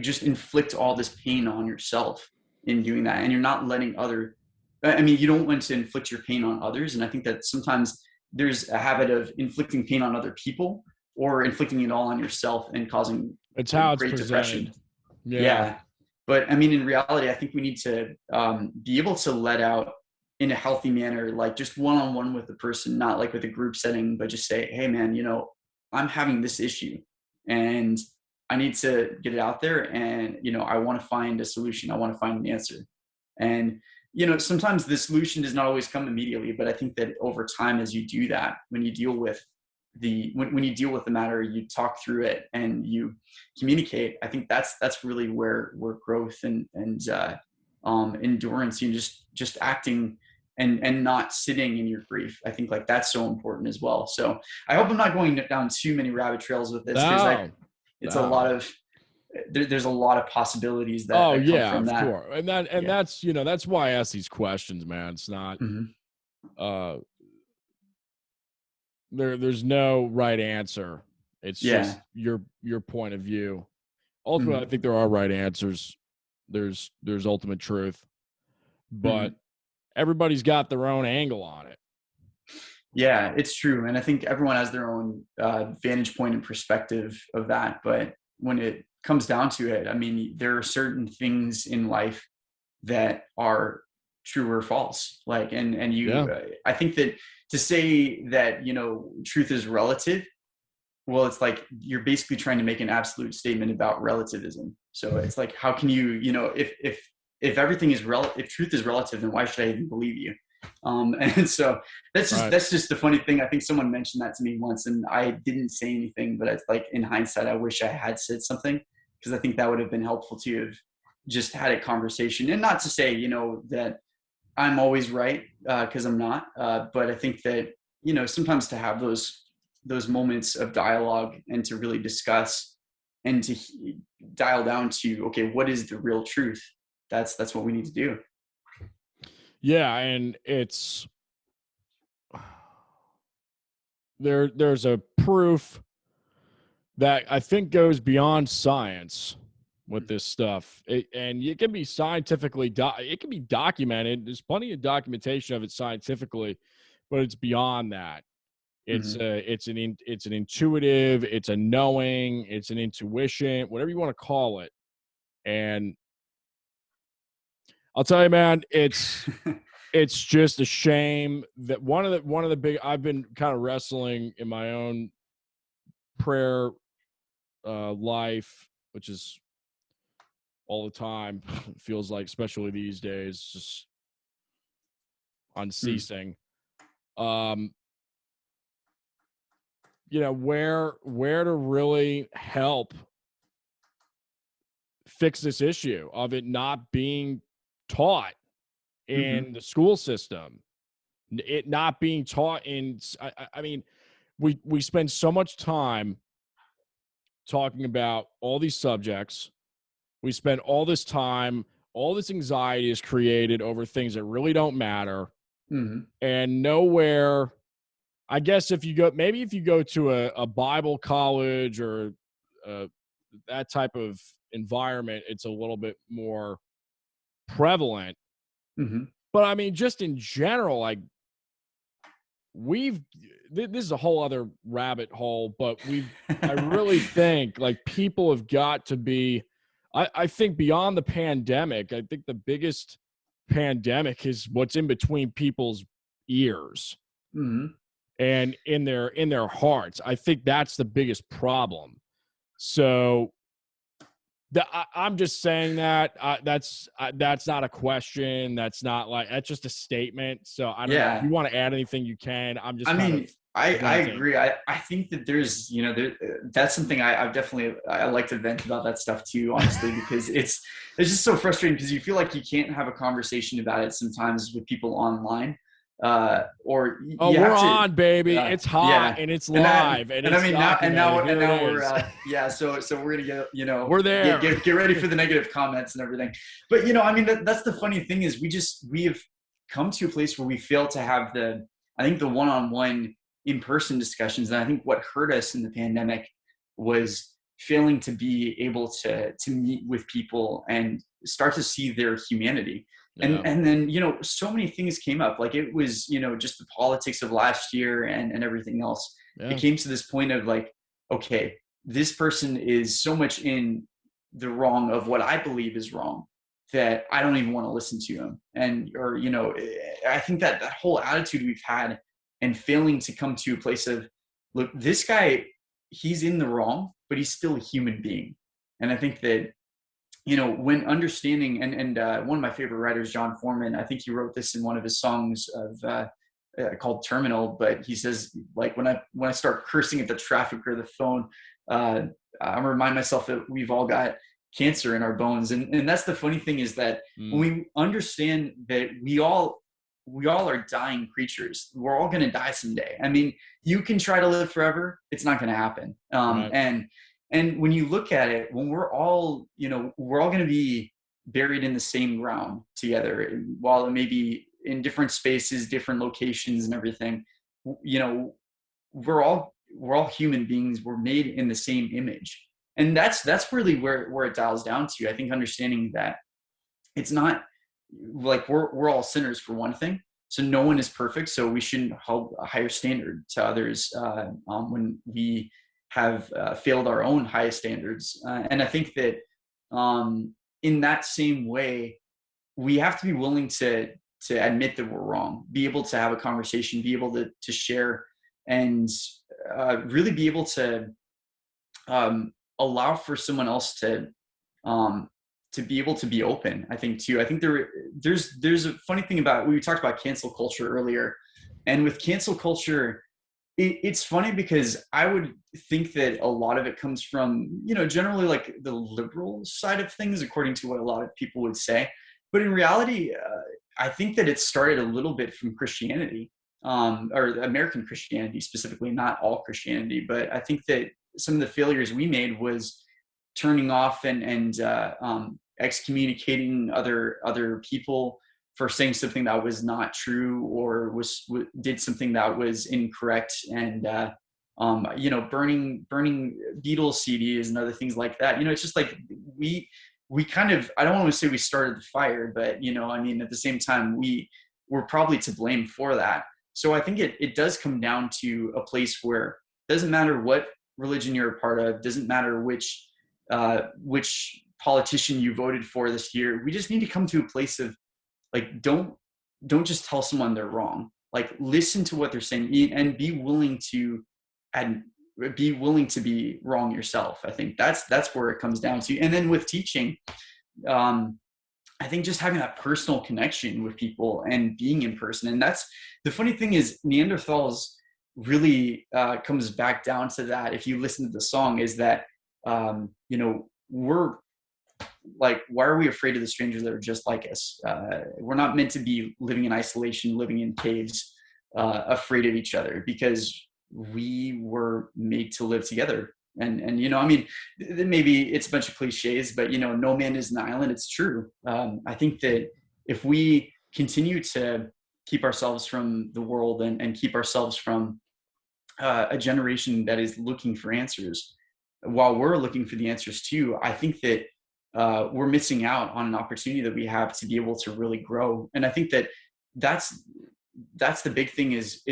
S2: just inflict all this pain on yourself in doing that, and you're not letting other. I mean, you don't want to inflict your pain on others, and I think that sometimes there's a habit of inflicting pain on other people or inflicting it all on yourself and causing
S1: It's
S2: a
S1: how it's
S2: great depression.
S1: presented. Yeah.
S2: Yeah, but I mean, in reality, I think we need to be able to let out in a healthy manner, like just one on one with the person, not like with a group setting, but just say, "Hey, man, you know, I'm having this issue, and I need to get it out there, and you know, I want to find a solution. I want to find an answer." And you know, sometimes the solution does not always come immediately, but I think that over time, as you do that, when you deal with when you deal with the matter, you talk through it and you communicate. I think that's really where growth and endurance, you just acting and not sitting in your grief. I think like that's so important as well. So I hope I'm not going down too many rabbit trails with this, because I
S1: No.
S2: it's a lot
S1: No.
S2: of there's a lot of possibilities
S1: Oh
S2: that come
S1: yeah,
S2: from
S1: of
S2: that.
S1: course. And
S2: Yeah.
S1: that's, you know, that's why I ask these questions, man. It's not
S2: Hmm.
S1: uh there's no right answer. It's just
S2: Yeah.
S1: your point of view. Ultimately, I
S2: Hmm.
S1: think there are right answers. There's ultimate truth, but
S2: Hmm.
S1: everybody's got their own angle on it.
S2: Yeah, it's true. And I think everyone has their own vantage point and perspective of that. But when it comes down to it, I mean, there are certain things in life that are true or false. Like, and you,
S1: Yeah.
S2: I think that to say that, you know, truth is relative, well, it's like you're basically trying to make an absolute statement about relativism. So it's like, how can you, you know, if everything is if truth is relative, then why should I even believe you? And so
S1: Right.
S2: that's just the funny thing. I think someone mentioned that to me once, and I didn't say anything. But it's like in hindsight, I wish I had said something, because I think that would have been helpful to have just had a conversation. And not to say, you know, that I'm always right, because I'm not. But I think that, you know, sometimes to have those moments of dialogue and to really discuss and to dial down to, okay, what is the real truth? That's what we need to do.
S1: Yeah, and it's there's a proof that I think goes beyond science with this stuff. And it can be scientifically it can be documented. There's plenty of documentation of it scientifically, but it's beyond that. It's it's an intuitive, it's a knowing, it's an intuition, whatever you want to call it. And I'll tell you, man, it's just a shame that one of the big, I've been kind of wrestling in my own prayer life, which is all the time. It feels like, especially these days, just unceasing. You know, where to really help fix this issue of it not being taught in the school system, it not being taught in. I mean, we spend so much time talking about all these subjects. We spend all this time, all this anxiety is created over things that really don't matter, and nowhere. I guess if you go to a Bible college or that type of environment, it's a little bit more prevalent. But I mean, just in general, like this is a whole other rabbit hole, but I really think like people have got to be, I think beyond the pandemic, I think the biggest pandemic is what's in between people's ears and in their hearts. I think that's the biggest problem. So I'm just saying that that's not a question. That's not like, that's just a statement. So I don't know if you want to add anything you can. I'm just
S2: I agree. I think that there's, that's something I've definitely, I like to vent about that stuff too, honestly, because it's just so frustrating because you feel like you can't have a conversation about it sometimes with people online. Or
S1: we're on, baby. It's hot and it's live and it's
S2: now
S1: documented.
S2: we're so we're gonna get,
S1: we're there.
S2: Get ready for the negative comments and everything. But I mean, that's the funny thing is we have come to a place where we fail to have the one-on-one in-person discussions. And I think what hurt us in the pandemic was failing to be able to meet with people and start to see their humanity. And then, so many things came up, like it was, just the politics of last year and everything else. It came to this point of like, okay, this person is so much in the wrong of what I believe is wrong that I don't even want to listen to him. I think that whole attitude we've had and failing to come to a place of, look, this guy, he's in the wrong, but he's still a human being. And I think that, when understanding, and one of my favorite writers, John Foreman, I think he wrote this in one of his songs called Terminal, but he says, like, when I start cursing at the traffic or the phone, I remind myself that we've all got cancer in our bones. And that's the funny thing is that when we understand that we all are dying creatures, we're all going to die someday. I mean, you can try to live forever. It's not going to happen. Right. And when you look at it, when we're all going to be buried in the same ground together, while it may be in different spaces, different locations and everything, we're all human beings. We're made in the same image. And that's really where it dials down to. I think understanding that it's not like we're all sinners for one thing. So no one is perfect. So we shouldn't hold a higher standard to others when we have failed our own highest standards. And I think that in that same way, we have to be willing to admit that we're wrong, be able to have a conversation, be able to share, and really be able to allow for someone else to be able to be open. I think too. I think there's a funny thing about, we talked about cancel culture earlier, and with cancel culture, it's funny because I would think that a lot of it comes from, generally like the liberal side of things, according to what a lot of people would say. But in reality, I think that it started a little bit from Christianity, or American Christianity specifically, not all Christianity. But I think that some of the failures we made was turning off and excommunicating other people for saying something that was not true, or did something that was incorrect, and burning Beatles CDs and other things like that. It's just like we kind of, I don't want to say we started the fire, but at the same time, we're probably to blame for that. So I think it does come down to a place where it doesn't matter what religion you're a part of, doesn't matter which politician you voted for this year. We just need to come to a place of like, don't just tell someone they're wrong. Like, listen to what they're saying and be willing to and be willing to be wrong yourself. I think that's where it comes down to. And then with teaching, um, I think just having that personal connection with people and being in person. And that's the funny thing is Neanderthals really comes back down to that. If you listen to the song, is that we're like, why are we afraid of the strangers that are just like us? We're not meant to be living in isolation, living in caves, afraid of each other, because we were made to live together. And I mean, maybe it's a bunch of cliches, but no man is an island. It's true. I think that if we continue to keep ourselves from the world and keep ourselves from a generation that is looking for answers, while we're looking for the answers too, I think that we're missing out on an opportunity that we have to be able to really grow. And I think that that's the big thing is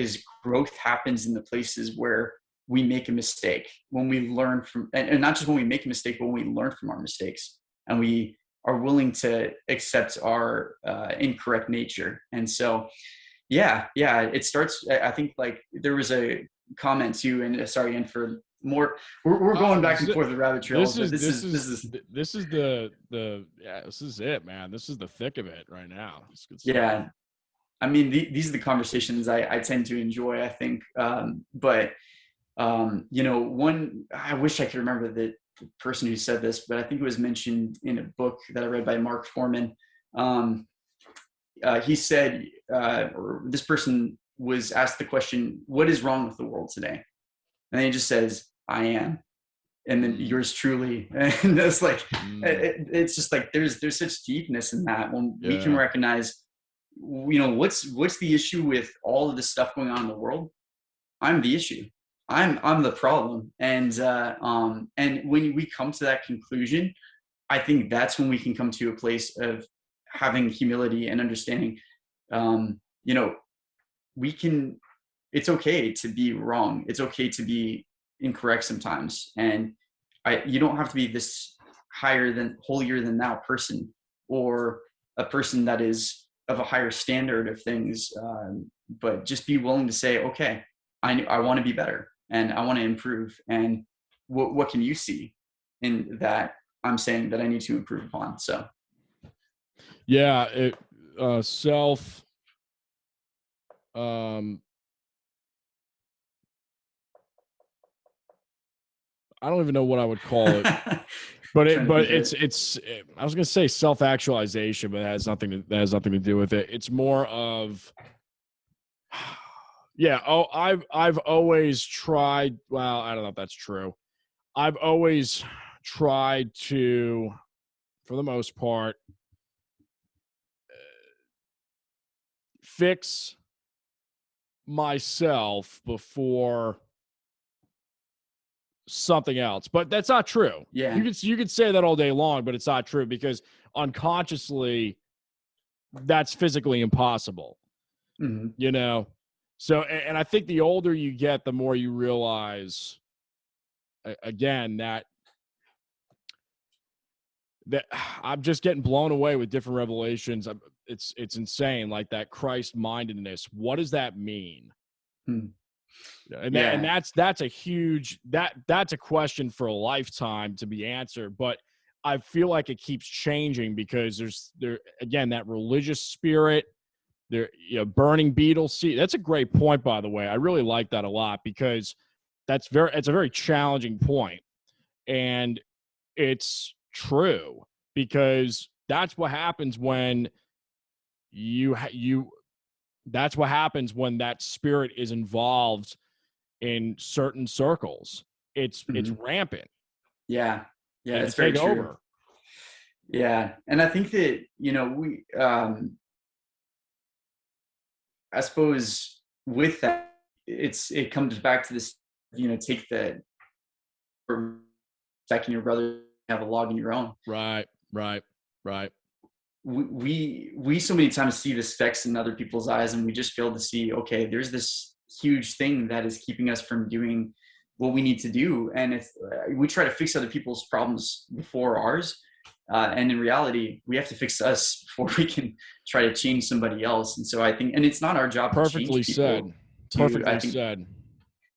S2: growth happens in the places where we make a mistake, when we learn from, and not just when we make a mistake, but when we learn from our mistakes and we are willing to accept our incorrect nature. And so, yeah, it starts, I think, like there was a comment too, and sorry, and for more, we're going back and forth with rabbit trails, but this is
S1: it, man. This is the thick of it right now. It's good stuff.
S2: Yeah. I mean, these are the conversations I tend to enjoy, I think. But one, I wish I could remember the person who said this, but I think it was mentioned in a book that I read by Mark Foreman. He said, or this person was asked the question, what is wrong with the world today? And then he just says, I am. And then yours truly. And that's like, it's just like, there's such deepness in that when we can recognize, what's the issue with all of this stuff going on in the world? I'm the issue. I'm the problem. And when we come to that conclusion, I think that's when we can come to a place of having humility and understanding. It's okay to be wrong. It's okay to be incorrect sometimes. And you don't have to be this holier than thou person, or a person that is of a higher standard of things. But just be willing to say, okay, I want to be better and I want to improve. And what can you see in that I'm saying that I need to improve upon? So,
S1: yeah, I don't even know what I would call it, but it's I was going to say self-actualization, but that has nothing to do with it. It's more of, yeah. Oh, I've always tried. Well, I don't know if that's true. I've always tried to, for the most part, fix myself before something else. But that's not true.
S2: Yeah.
S1: You could say that all day long, but it's not true, because unconsciously that's physically impossible.
S2: Mm-hmm.
S1: So, and I think the older you get, the more you realize, again, that I'm just getting blown away with different revelations. It's insane. Like that Christ mindedness. What does that mean? And that's a huge, that's a question for a lifetime to be answered. But I feel like it keeps changing, because there's again, that religious spirit there, burning beetle seed. That's a great point, by the way. I really like that a lot, because it's a very challenging point, and it's true, because that's what happens when that's what happens when that spirit is involved in certain circles. It's rampant.
S2: Yeah,
S1: it's very true. Over.
S2: Yeah, and I think that we I suppose with that, it comes back to this, take the second your brother have a log in your own.
S1: Right.
S2: we so many times see the specks in other people's eyes, and we just fail to see, okay, there's this huge thing that is keeping us from doing what we need to do. And if we try to fix other people's problems before ours, and in reality, we have to fix us before we can try to change somebody else. And so I think, and it's not our job to change
S1: Perfectly said.
S2: people. To I
S1: Perfectly
S2: think,
S1: said.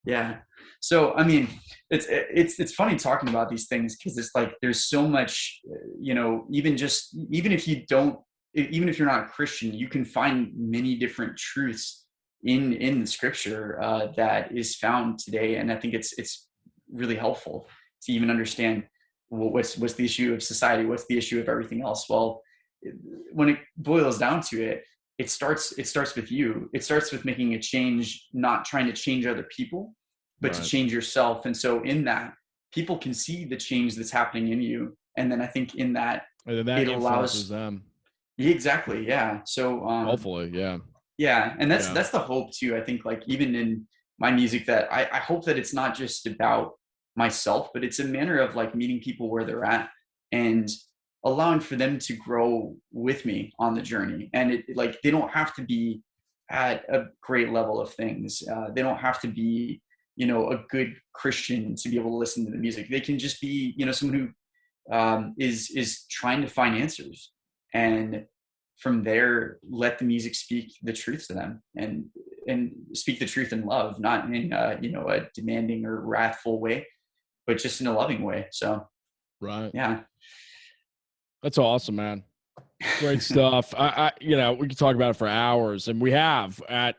S2: yeah. So I mean, it's funny talking about these things, because it's like there's so much, even if you don't, even if you're not a Christian, you can find many different truths in the scripture that is found today, and I think it's really helpful to even understand what's the issue of society, what's the issue of everything else. Well, when it boils down to it, it starts with you. It starts with making a change, not trying to change other people, but to
S1: Right.
S2: change yourself. And so in that, people can see the change that's happening in you. And then I think in that,
S1: And then that
S2: it
S1: influences
S2: allows,
S1: them.
S2: yeah, exactly. Yeah. So,
S1: Hopefully, yeah.
S2: yeah. And that's,
S1: Yeah.
S2: that's the hope too. I think, like, even in my music, that I hope that it's not just about myself, but it's a manner of like meeting people where they're at, and allowing for them to grow with me on the journey. And it, like, they don't have to be at a great level of things. They don't have to be, a good Christian to be able to listen to the music. They can just be, someone who is trying to find answers, and from there, let the music speak the truth to them, and speak the truth in love, not in a demanding or wrathful way, but just in a loving way. So
S1: Right.
S2: yeah.
S1: That's awesome, man. Great stuff. We could talk about it for hours, and we have at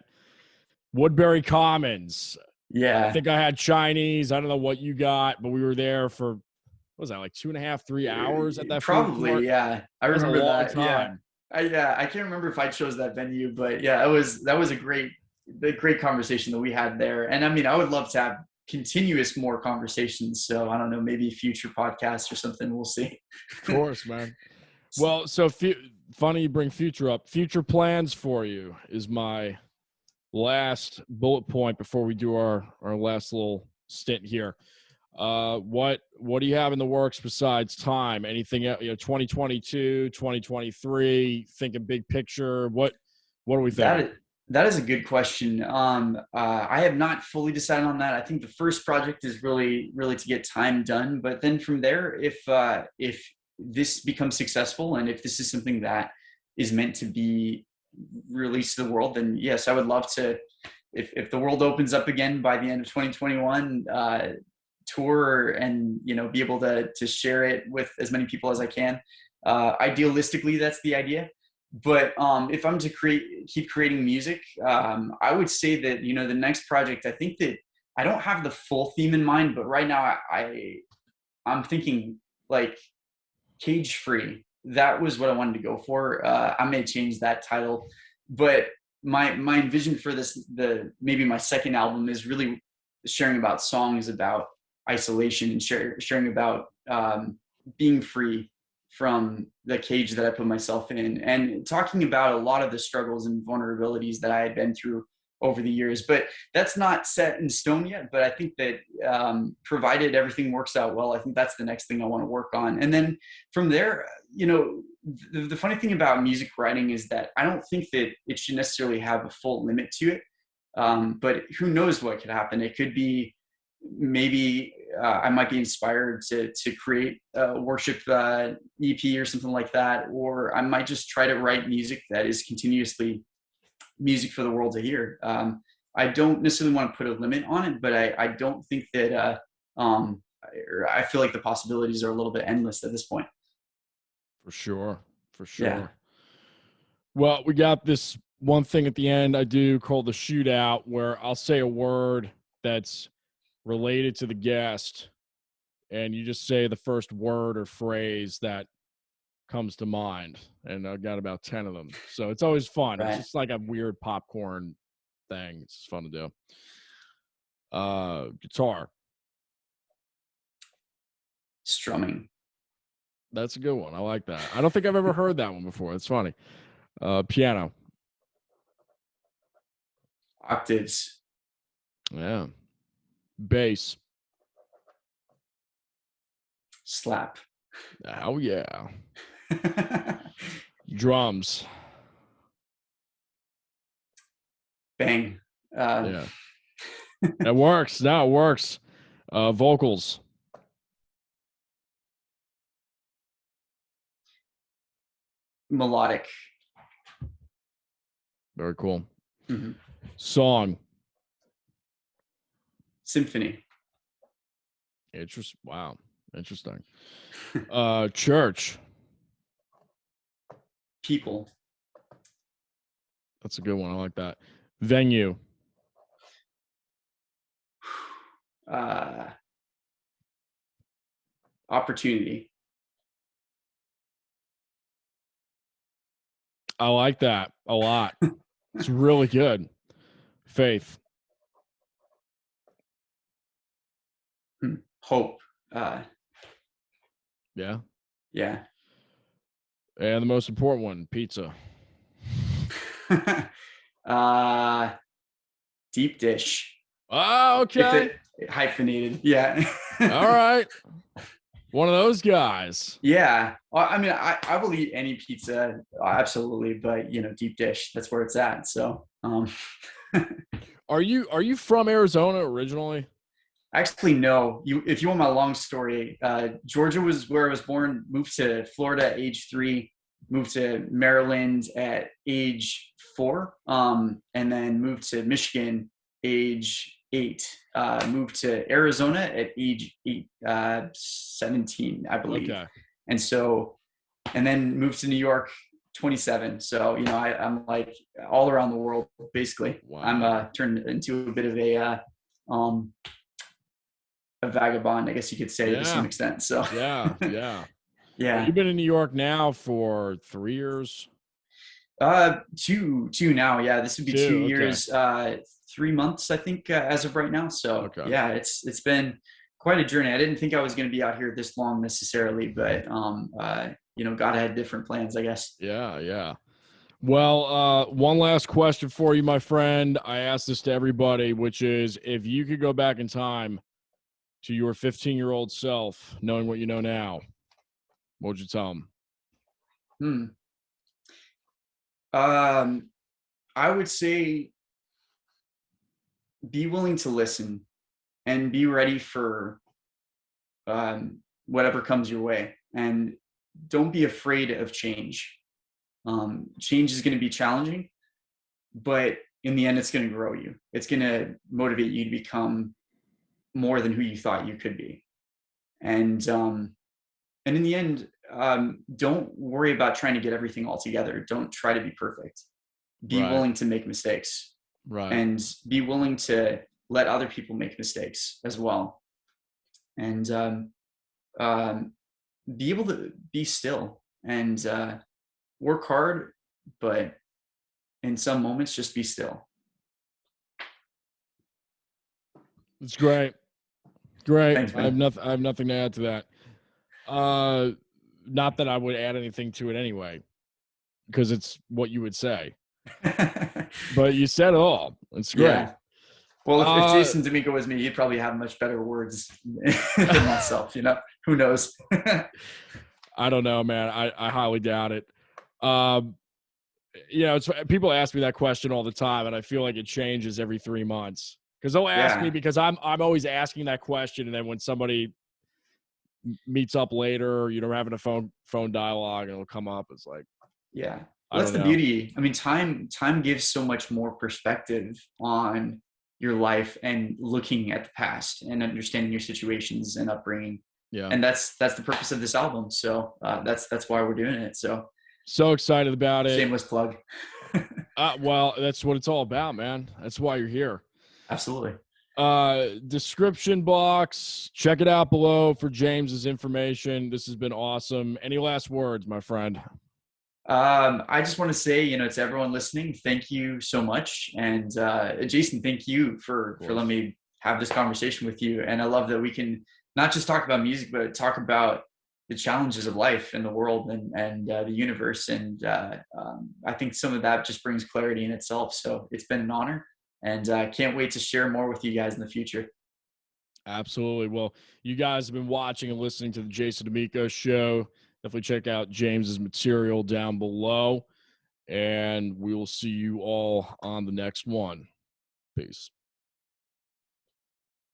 S1: Woodbury Commons. I
S2: Yeah.
S1: think I had Chinese. I don't know what you got, but we were there for, what was that, like 2.5, 3 hours at that food
S2: Probably,
S1: court?
S2: yeah. I
S1: That's a
S2: remember
S1: long
S2: that. Yeah.
S1: time.
S2: I can't remember if I chose that venue, but yeah, that was a great conversation that we had there. And I mean, I would love to have continuous more conversations. So I don't know, maybe future podcasts or something. We'll see.
S1: Of course, man. Well, so funny you bring future up. Future plans for you is my last bullet point before we do our last little stint here. What do you have in the works besides time? Anything else, 2022, 2023, thinking big picture? What are we thinking?
S2: That that is a good question. I have not fully decided on that. I think the first project is really to get time done, but then from there, if this becomes successful, and if this is something that is meant to be released to the world, then yes, I would love to. If the world opens up again by the end of 2021, tour, and be able to share it with as many people as I can. Idealistically, that's the idea. But if I'm to keep creating music, I would say that the next project. I think that I don't have the full theme in mind, but right now I'm thinking like cage free. That was what I wanted to go for. I may change that title, but my vision for this, the maybe my second album, is really sharing about songs about isolation, and sharing about being free from the cage that I put myself in, and talking about a lot of the struggles and vulnerabilities that I had been through over the years. But that's not set in stone yet. But I think that provided everything works out well, I think that's the next thing I want to work on. And then from there, the funny thing about music writing is that I don't think that it should necessarily have a full limit to it. But who knows what could happen? It could be, maybe I might be inspired to create a worship EP or something like that, or I might just try to write music that is continuously music for the world to hear. I don't necessarily want to put a limit on it, but I don't think that I feel like the possibilities are a little bit endless at this point.
S1: For sure. For
S2: Yeah.
S1: sure. Well, we got this one thing at the end I do called the shootout, where I'll say a word that's related to the guest, and you just say the first word or phrase that comes to mind. And I've got about 10 of them. So it's always fun. It's
S2: Right.
S1: just like a weird popcorn thing. It's just fun to do. Guitar.
S2: Strumming.
S1: That's a good one. I like that. I don't think I've ever heard that one before. It's funny. Piano.
S2: Octaves.
S1: Yeah. Bass.
S2: Slap.
S1: Oh yeah. Drums.
S2: Bang.
S1: Yeah. It works. No, it works. Vocals.
S2: Melodic.
S1: Very cool.
S2: Mm-hmm.
S1: Song.
S2: Symphony.
S1: Wow. Interesting. Church.
S2: People.
S1: That's a good one. I like that. Venue.
S2: Opportunity.
S1: I like that a lot. It's really good. Faith.
S2: Hope.
S1: Yeah.
S2: Yeah.
S1: And the most important one, pizza.
S2: Deep dish.
S1: Oh, okay.
S2: Hyphenated. Yeah.
S1: All right. One of those guys.
S2: Yeah. Well, I mean, I will eat any pizza, absolutely, but deep dish, that's where it's at. So,
S1: Are you from Arizona originally?
S2: actually, no. If you want my long story, Georgia was where I was born. Moved to Florida at age 3. Moved to Maryland at age 4, and then moved to Michigan age 8. Moved to Arizona at age 17, I believe.
S1: Okay.
S2: And then moved to New York 27. So I'm like all around the world basically.
S1: Wow.
S2: I'm turned into a bit of a vagabond, I guess you could say, to some extent. So
S1: yeah.
S2: Yeah.
S1: You've been in New York now for 3 years?
S2: Two now. Yeah, this would be 2 years, 3 months, I think, as of right now. So yeah, it's been quite a journey. I didn't think I was going to be out here this long necessarily, but God had different plans, I guess.
S1: Yeah. Well, one last question for you, my friend. I ask this to everybody, which is, if you could go back in time to your 15-year-old self, knowing what you know now, what would you tell him?
S2: I would say be willing to listen and be ready for whatever comes your way, and don't be afraid of change. Change is going to be challenging, but in the end, it's going to grow you. It's going to motivate you to become more than who you thought you could be. And in the end, don't worry about trying to get everything all together. Don't try to be perfect. Be willing to make mistakes, and be willing to let other people make mistakes as well. And be able to be still and work hard, but in some moments, just be still.
S1: It's great.
S2: Thanks,
S1: I have nothing to add to that. Not that I would add anything to it anyway, because it's what you would say. But you said it all. It's great.
S2: Yeah. Well, if Jason Damico was me, he'd probably have much better words than myself. Who knows?
S1: I don't know, man. I highly doubt it. It's people ask me that question all the time, and I feel like it changes every 3 months, because they'll ask me, because I'm always asking that question, and then when somebody meets up later, we're having a phone dialogue, and it'll come up. It's like,
S2: yeah, well, that's the beauty. I mean, time gives so much more perspective on your life and looking at the past and understanding your situations and upbringing. Yeah, and that's the purpose of this album. So that's why we're doing it. So
S1: excited about it.
S2: Shameless plug.
S1: Well, that's what it's all about, man. That's why you're here.
S2: Absolutely.
S1: Description box, check it out below for James's information. This has been awesome. Any last words, my friend?
S2: I just want to say, to everyone listening, thank you so much. And Jason, thank you for letting me have this conversation with you. And I love that we can not just talk about music, but talk about the challenges of life and the world and the universe. And I think some of that just brings clarity in itself. So it's been an honor, and I can't wait to share more with you guys in the future.
S1: Absolutely. Well, you guys have been watching and listening to the Jason Damico Show. Definitely check out James's material down below, and we will see you all on the next one. Peace.